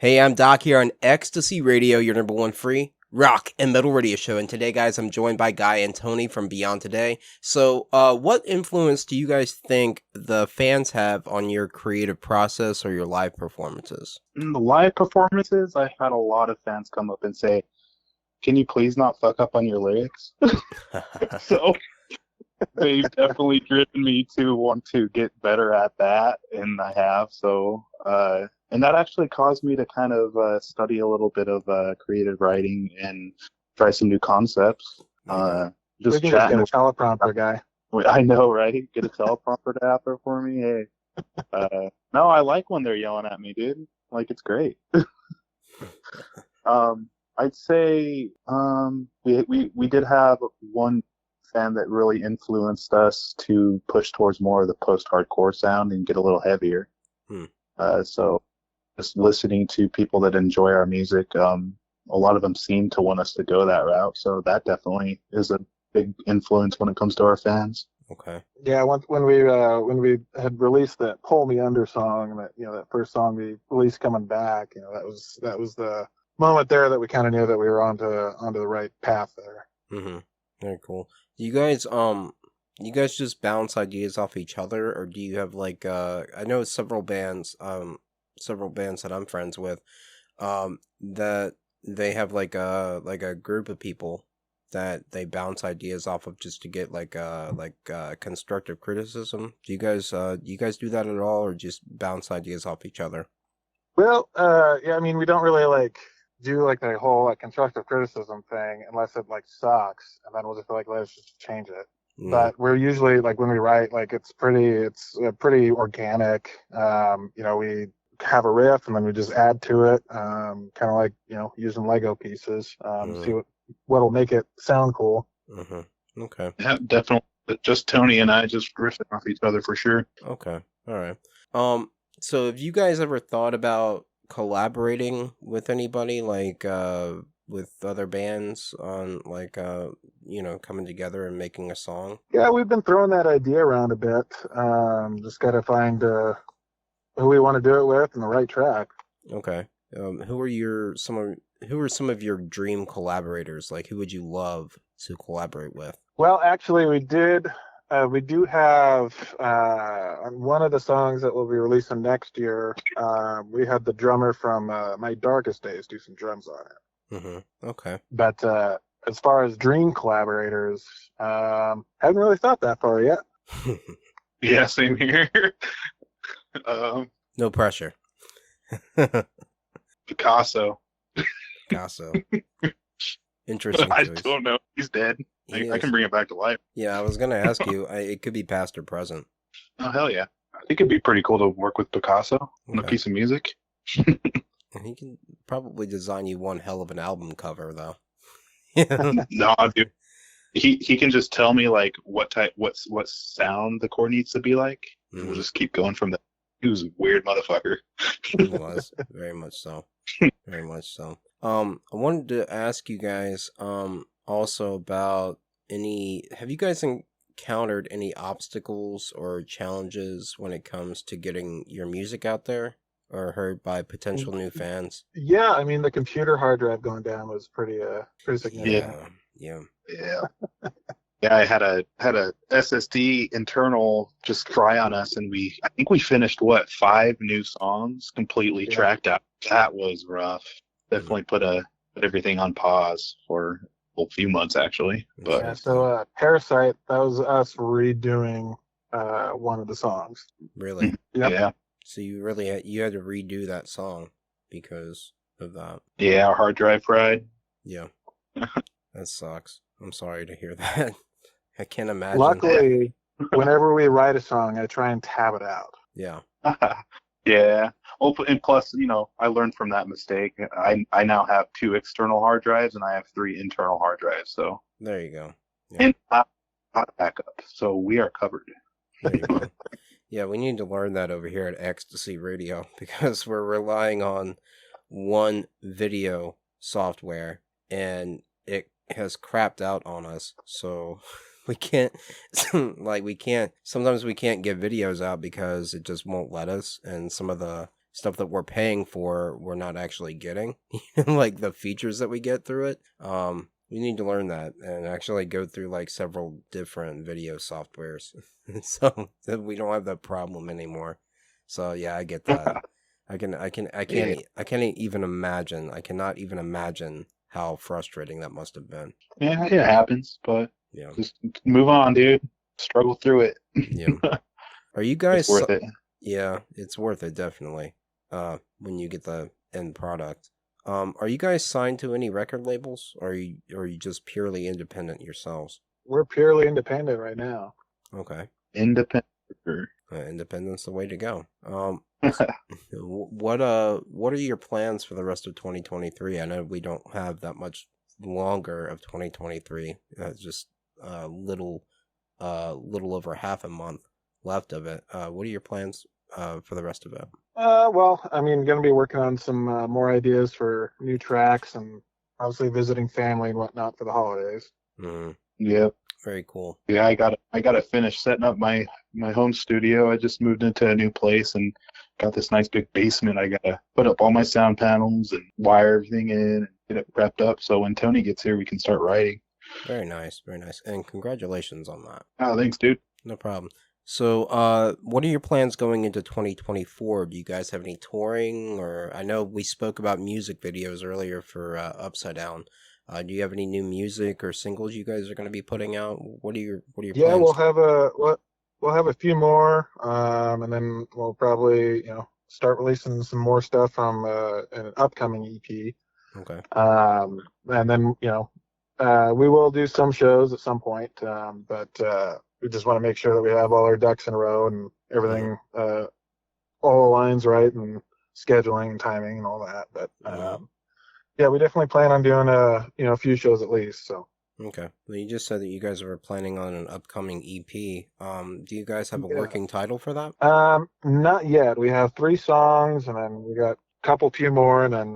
Hey, I'm Doc here on Ecstasy Radio, your number one free rock and metal radio show. And today, guys, I'm joined by Guy and Tony from Beyond Today. So, what influence do you guys think the fans have on your creative process or your live performances? In the live performances, I've had a lot of fans come up and say, "Can you please not fuck up on your lyrics?" So they've definitely driven me to want to get better at that, and I have. So, and that actually caused me to kind of study a little bit of creative writing and try some new concepts. We Just can chatting. get a teleprompter guy. I know, right? Get a teleprompter to out there for me. Hey, no, I like when they're yelling at me, dude. Like, it's great. I'd say we did have one fan that really influenced us to push towards more of the post-hardcore sound and get a little heavier. So just listening to people that enjoy our music, a lot of them seem to want us to go that route. So that definitely is a big influence when it comes to our fans. Okay. Yeah, when we had released that "Pull Me Under" song, that first song we released coming back, that was the moment there that we kind of knew that we were onto the right path there. Mm-hmm. Very cool. Do you guys just bounce ideas off each other, or do you have like I know several bands that I'm friends with, that they have like a group of people that they bounce ideas off of just to get like constructive criticism. Do you guys do that at all, or just bounce ideas off each other? Well, yeah, I mean, we don't really do the whole constructive criticism thing unless it sucks, and then we'll just be like, let's just change it. Mm. But we're usually when we write, it's pretty organic. We have a riff and then we just add to it, kind of like using Lego pieces, see what'll make it sound cool. Mm-hmm. Okay. Yeah, definitely. Just Tony and I just riffing off each other for sure. Okay. All right. So have you guys ever thought about collaborating with anybody, with other bands on coming together and making a song? Yeah, we've been throwing that idea around a bit. Just got to find who we want to do it with and the right track. Okay. Who are some of your dream collaborators? Like, who would you love to collaborate with? Well, actually, we do have on one of the songs that we'll be releasing next year. We had the drummer from My Darkest Days do some drums on it. Mm-hmm. Okay. But as far as dream collaborators, haven't really thought that far yet. Yeah, same here. No pressure. Picasso. Interesting I choice. don't know. He's dead. I can bring it back to life. Yeah, I was gonna ask you. It could be past or present. Oh, hell yeah. I think it'd be pretty cool to work with Picasso on a Okay. piece of music. He can probably design you one hell of an album cover, though. No, dude. He can just tell me what sound the chord needs to be like. And we'll just keep going from there. He was a weird motherfucker. He was very much so. Very much so. I wanted to ask you guys also about have you guys encountered any obstacles or challenges when it comes to getting your music out there or heard by potential new fans? Yeah, I mean the computer hard drive going down was pretty significant. Yeah. Yeah, I had a SSD internal just fry on us, and I think we finished 5 new songs completely tracked out. That was rough. Definitely put everything on pause for a few months actually. But Yeah, so Parasite, that was us redoing one of the songs. Really? Yep. yeah, So you really had to redo that song because of that. yeah, our hard drive fried. Yeah. That sucks. I'm sorry to hear that. I can't imagine. Luckily, whenever we write a song, I try and tab it out. Yeah. Yeah. Well, and plus, I learned from that mistake. I now have 2 external hard drives and I have 3 internal hard drives. So There you go. and not backup. So we are covered. There you go. Yeah, we need to learn that over here at Ecstasy Radio because we're relying on one video software and it has crapped out on us. So we can't sometimes we can't get videos out because it just won't let us, and some of the stuff that we're paying for, we're not actually getting, like the features that we get through it. We need to learn that and actually go through like several different video softwares, so that we don't have that problem anymore. So yeah, I get that. I can't even imagine. I cannot even imagine how frustrating that must have been. Yeah, it happens, but Yeah. just move on, dude. Struggle through it. Yeah. Are you guys It's worth it. Yeah, it's worth it definitely. When you get the end product. Are you guys signed to any record labels, or are you just purely independent yourselves? We're purely independent right now. Okay. Independent. Independence the way to go. What are your plans for the rest of 2023? I know we don't have that much longer of 2023. Just little over half a month left of it. What are your plans for the rest of it? Well, I mean, going to be working on some more ideas for new tracks, and obviously visiting family and whatnot for the holidays. Mm, Yep. very cool. Yeah, I gotta finish setting up my home studio. I just moved into a new place and got this nice big basement. I gotta put up all my sound panels and wire everything in and get it prepped up so when Tony gets here we can start writing. Very nice, and congratulations on that. Oh, thanks, dude. No problem. So, what are your plans going into 2024? Do you guys have any touring, or I know we spoke about music videos earlier for Upside Down. Do you have any new music or singles you guys are going to be putting out? What are your Yeah, plans? we'll have a few more, and then we'll probably start releasing some more stuff from an upcoming EP. Okay. And then we will do some shows at some point, but we just want to make sure that we have all our ducks in a row and everything, all the lines right, and scheduling and timing and all that. But yeah, we definitely plan on doing a few shows at least. So Okay. Well, you just said that you guys were planning on an upcoming EP. Do you guys have a Yeah. working title for that? not yet. We have 3 songs, and then we got a few more, and then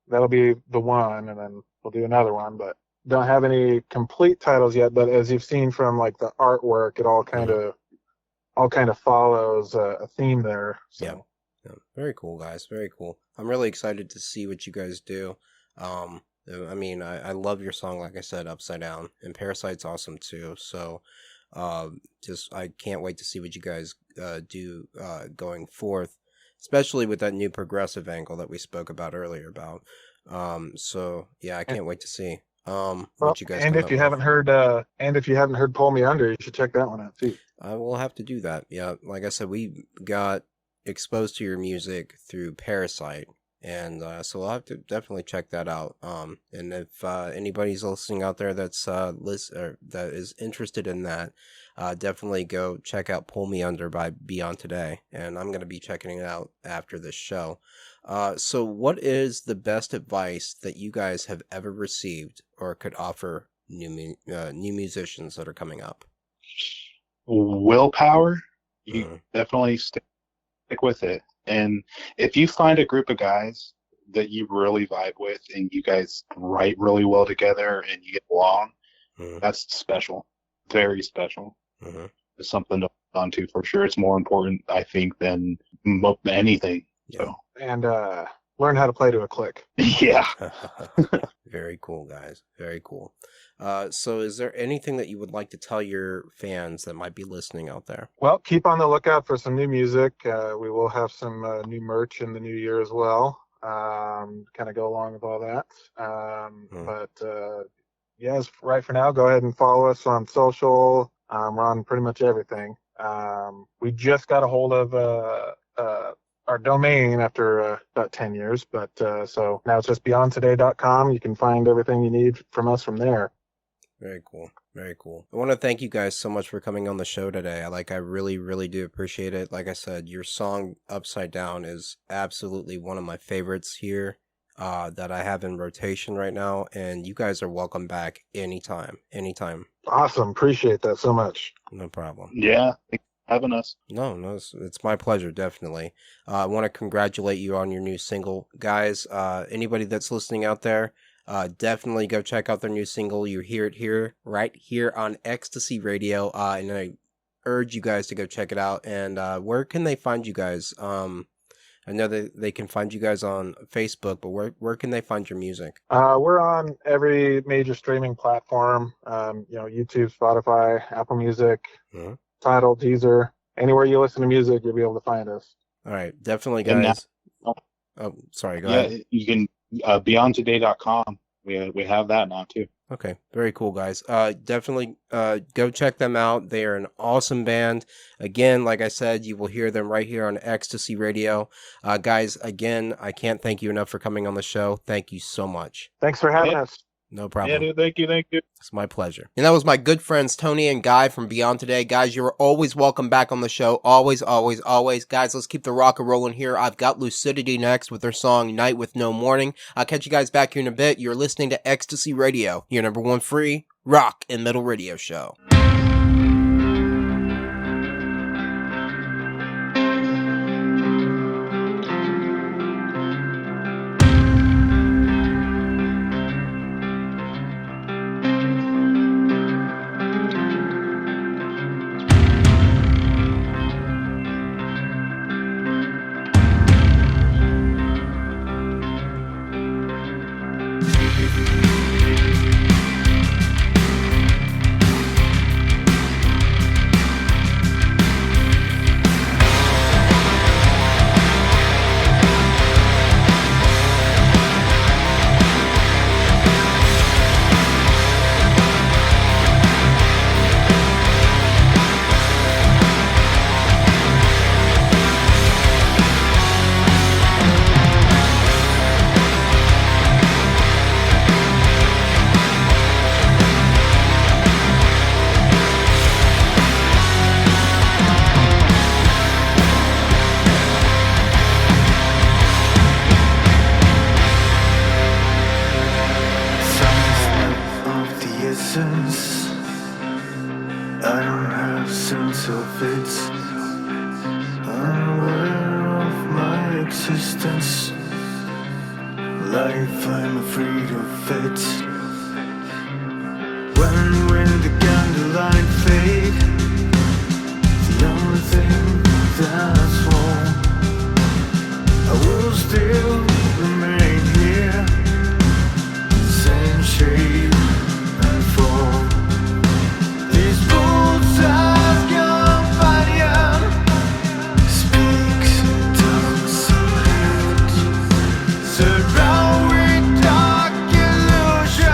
that'll be the one, and then we'll do another one. But don't have any complete titles yet. But as you've seen from like the artwork, it all kind of follows a theme there. So. Yeah. Yeah. Very cool, guys. Very cool. I'm really excited to see what you guys do. I mean, I love your song, like I said, Upside Down, and Parasite's awesome too. So, I can't wait to see what you guys do going forth, especially with that new progressive angle that we spoke about earlier about. So yeah, I can't wait to see what you guys. And come if up you with. haven't heard Pull Me Under, you should check that one out too. I will have to do that. Yeah, like I said, we got exposed to your music through Parasite, and so I'll have to definitely check that out. And if anybody's listening out there that is interested in that, definitely go check out "Pull Me Under" by Beyond Today, and I'm gonna be checking it out after this show. So what is the best advice that you guys have ever received or could offer new musicians that are coming up? Willpower. You Mhm. definitely stick with it. And if you find a group of guys that you really vibe with and you guys write really well together and you get along, Mhm. that's special. Very special. Mhm. It's something to hold on to for sure. It's more important, I think, than anything. Yeah. And learn how to play to a click. Yeah. Very cool, guys. Very cool. So is there anything that you would like to tell your fans that might be listening out there? Well, keep on the lookout for some new music. We will have some new merch in the new year as well. Kind of go along with all that. But yes, right for now, go ahead and follow us on social. We're on pretty much everything. We just got a hold of our domain after about 10 years, but so now it's just beyondtoday.com. You can find everything you need from us from there. Very cool. Very cool. I want to thank you guys so much for coming on the show today. I really, really do appreciate it. Like I said, your song Upside Down is absolutely one of my favorites here that I have in rotation right now. And you guys are welcome back anytime. Anytime. Awesome. Appreciate that so much. No problem. Yeah. Thanks for having us. No, it's my pleasure, definitely. I want to congratulate you on your new single. Guys, anybody that's listening out there, definitely go check out their new single. You hear it here, right here on Ecstasy Radio. And I urge you guys to go check it out. And where can they find you guys? I know that they can find you guys on Facebook, but where can they find your music? We're on every major streaming platform. YouTube, Spotify, Apple Music, Mhm. Tidal, Deezer. Anywhere you listen to music, you'll be able to find us. All right, definitely, And now- guys. Oh, sorry. Go ahead. Yeah, you can beyondtoday.com. We have that now too. Okay, very cool, guys. Definitely go check them out. They are an awesome band. Again, like I said, you will hear them right here on Ecstasy Radio. Guys, again, I can't thank you enough for coming on the show. Thank you so much. Thanks for having Yeah. us. No problem. Yeah, dude, thank you. It's my pleasure. And that was my good friends Tony and Guy from Beyond Today. Guys, you're always welcome back on the show. Always, always, always. Guys, let's keep the rock and rolling here. I've got Lucidity next with their song Night with No Morning. I'll catch you guys back here in a bit. You're listening to Ecstasy Radio, your number one free rock and metal radio show. Of the essence, I don't have sense of it. Unaware of my existence, life I'm afraid of it. When the candlelight fade, the only thing that's wrong, I will still remain here. Same shape and form. These boots of companion speaks tongues of hate. Surround with dark illusion.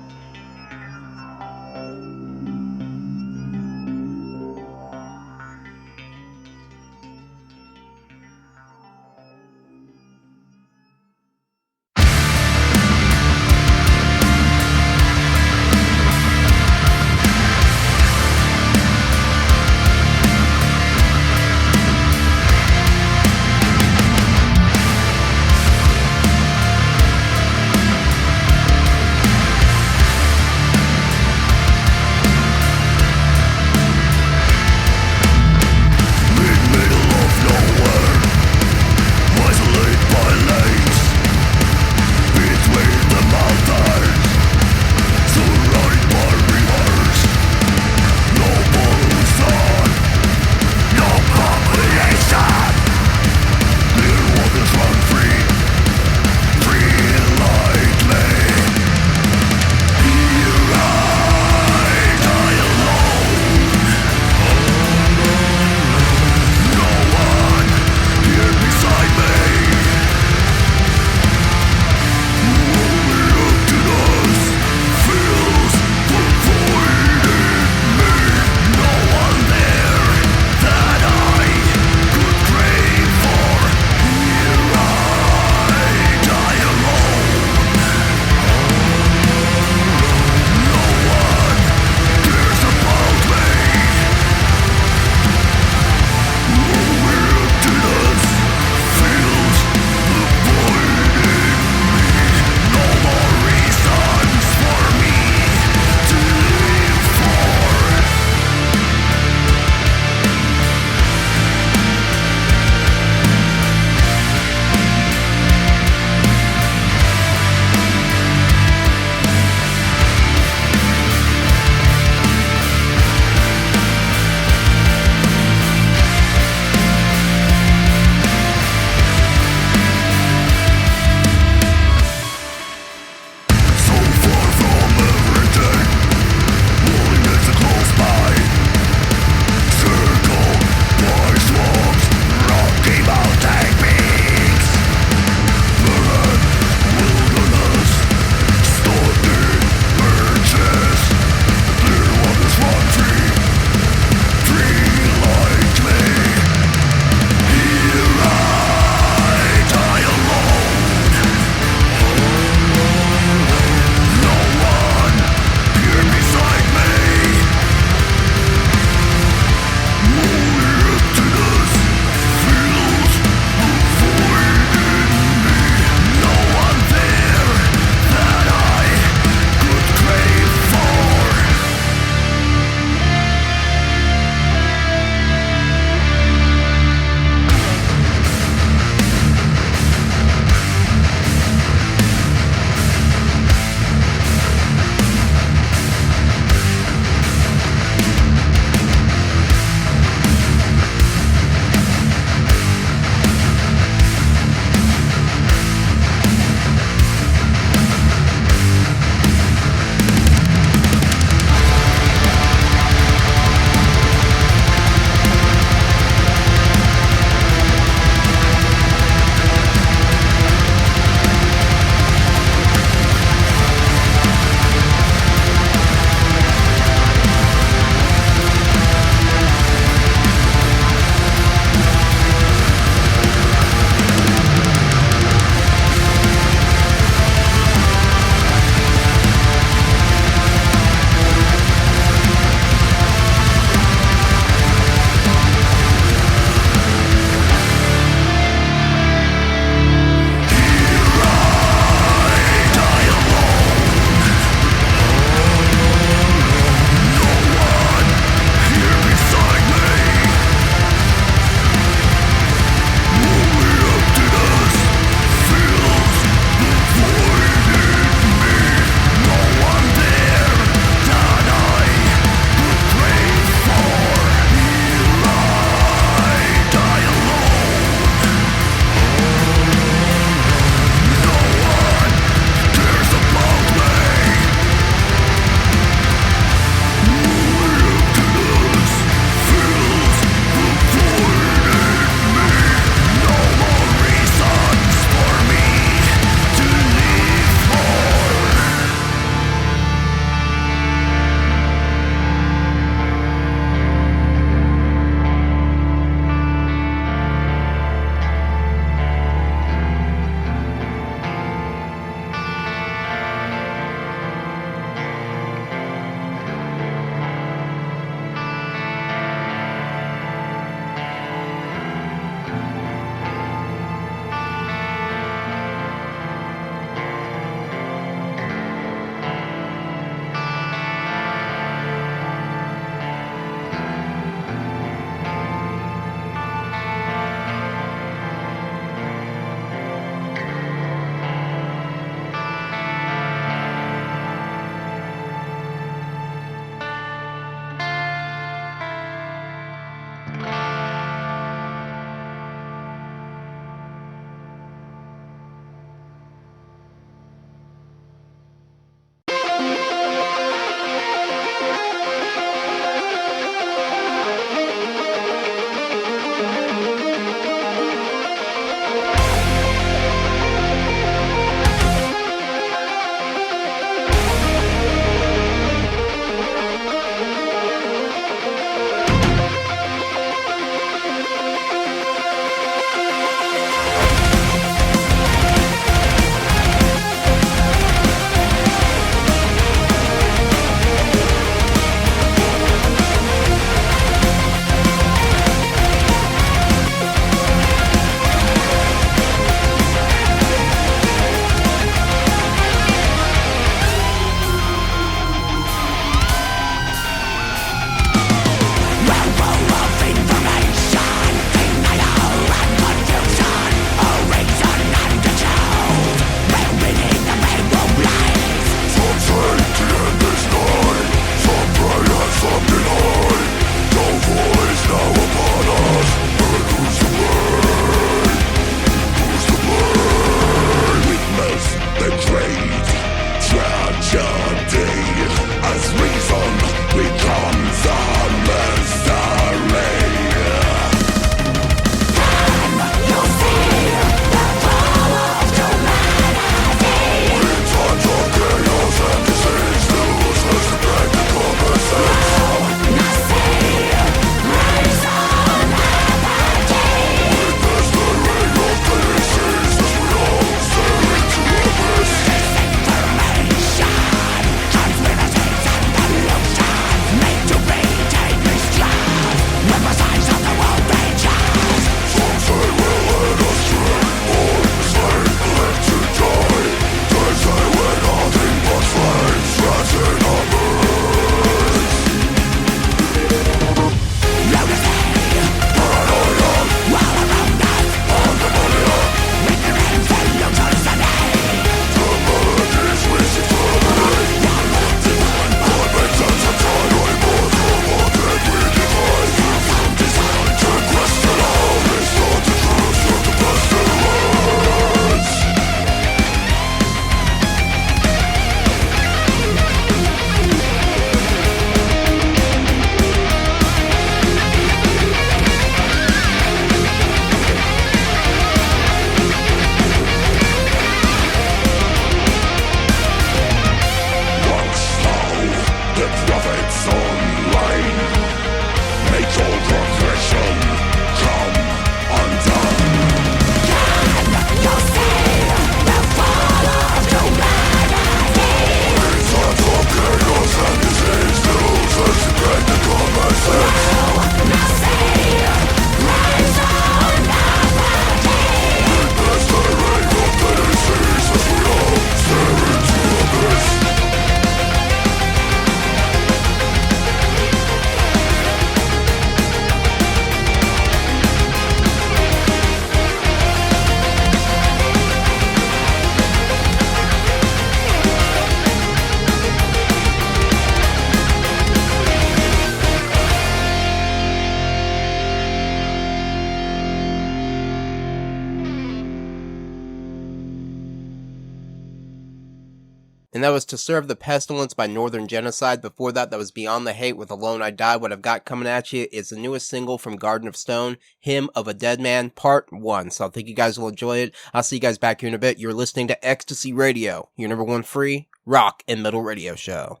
and that was To Serve the Pestilence by Northern Genocide. Before that, that was Beyond the Hate with Alone I Die. What I've got coming at you is the newest single from Garden of Stone, Hymn of a Dead Man, Part 1. So I think you guys will enjoy it. I'll see you guys back here in a bit. You're listening to Ecstasy Radio, your number one free rock and metal radio show.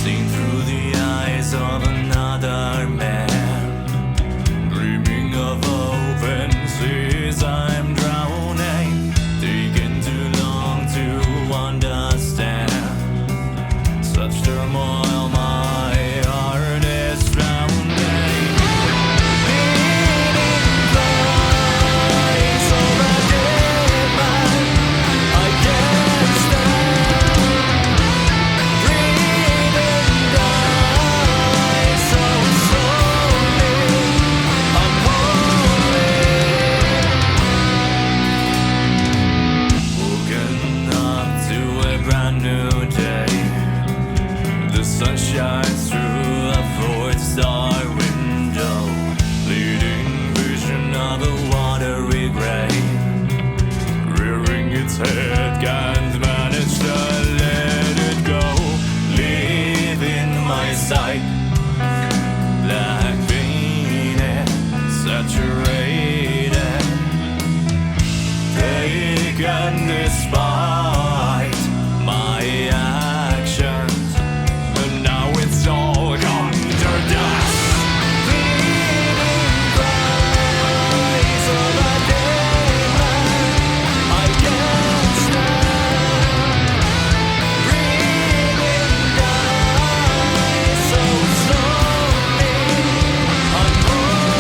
Seen through the eyes of another man, dreaming of open seas. I'm drowning, taking too long to understand. Such turmoil, my heart is drowning. Leading cries of a dead man, I can't stand. Breathe and die so slowly, unholy. Woken up to a brand new day. The sun shines through a four-star window, leading vision of a watery grave. Rearing its head, can't manage to let it go. Leaving my sight, black painted, saturated, taken despite my actions, and now it's all gone to dust. Leaving cries of a dead man, I can't stand. Breathing die so slowly, unholy.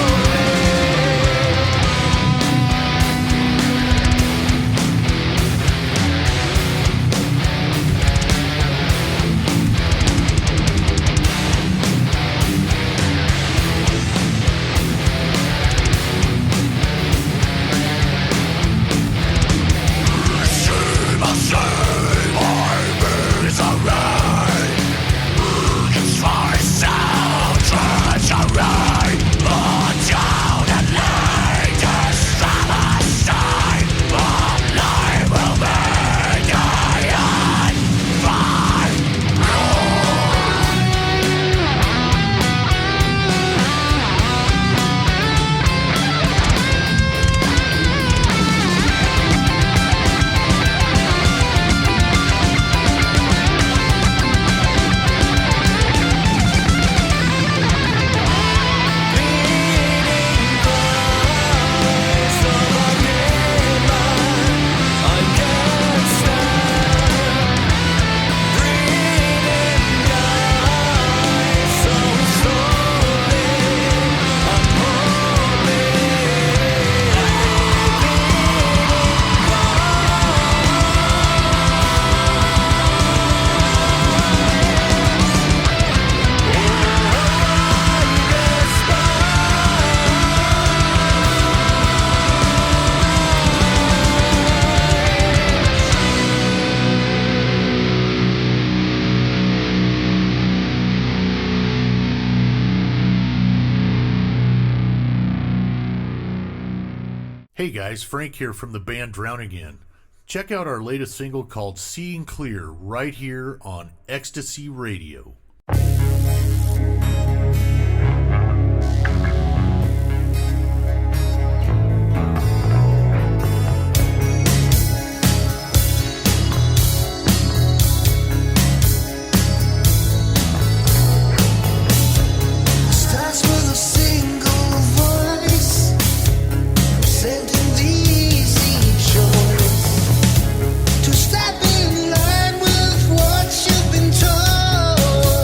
Hey guys, Frank here from the band Drowning In. Check out our latest single called Seeing Clear right here on Ecstasy Radio. Starts with a single voice, sending the easy choice to step in line with what you've been told.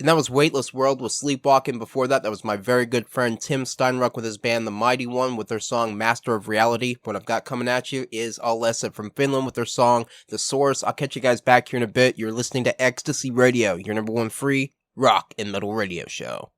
And that was Weightless World with Sleepwalking. Before that, that was my very good friend Tim Steinruck with his band The Mighty One with their song Master of Reality. What I've got coming at you is Alessa from Finland with their song The Source. I'll catch you guys back here in a bit. You're listening to Ecstasy Radio, your number one free rock and metal radio show.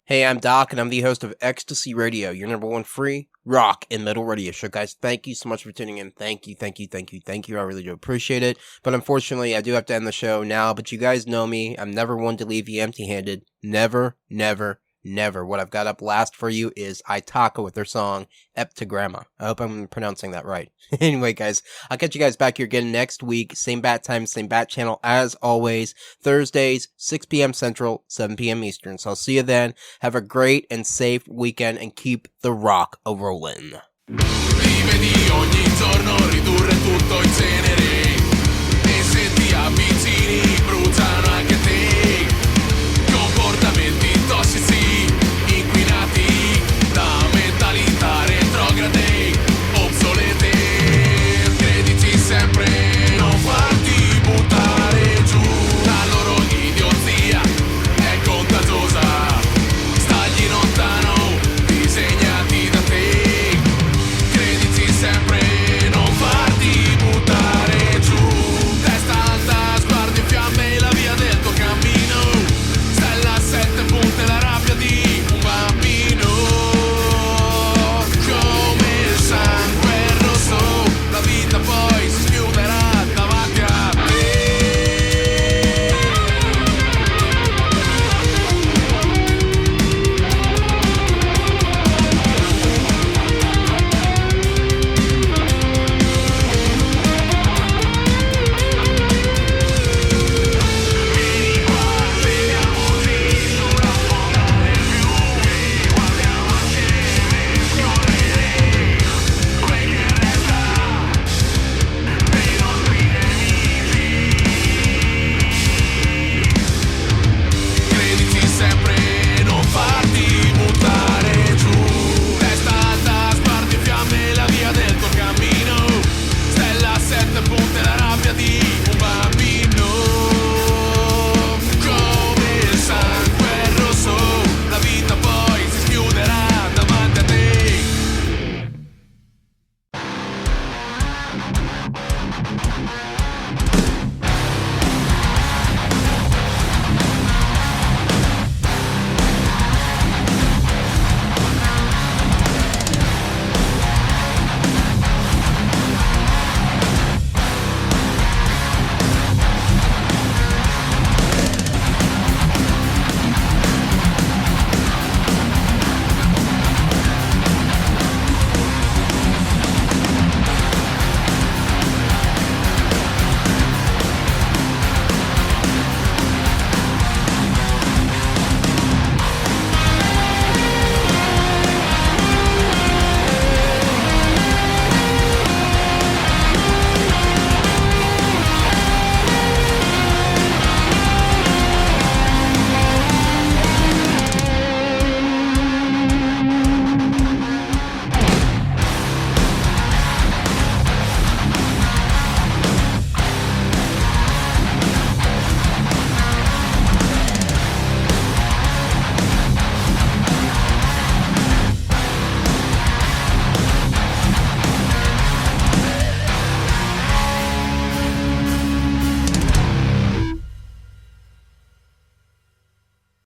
Hey, I'm Doc, and I'm the host of Ecstasy Radio, your number one free rock and metal radio show. Guys, thank you so much for tuning in. Thank you. I really do appreciate it. But unfortunately, I do have to end the show now. But you guys know me. I'm never one to leave you empty-handed. Never, never, Never. What I've got up last for you is Itaka with their song Eptagramma. I hope I'm pronouncing that right. Anyway, guys, I'll catch you guys back here again next week. Same bat time, same bat channel as always. Thursdays, 6 p.m. Central, 7 p.m. Eastern. So I'll see you then. Have a great and safe weekend and keep the rock a-rollin'. Vive di ogni giorno, ridurre tutto in cena.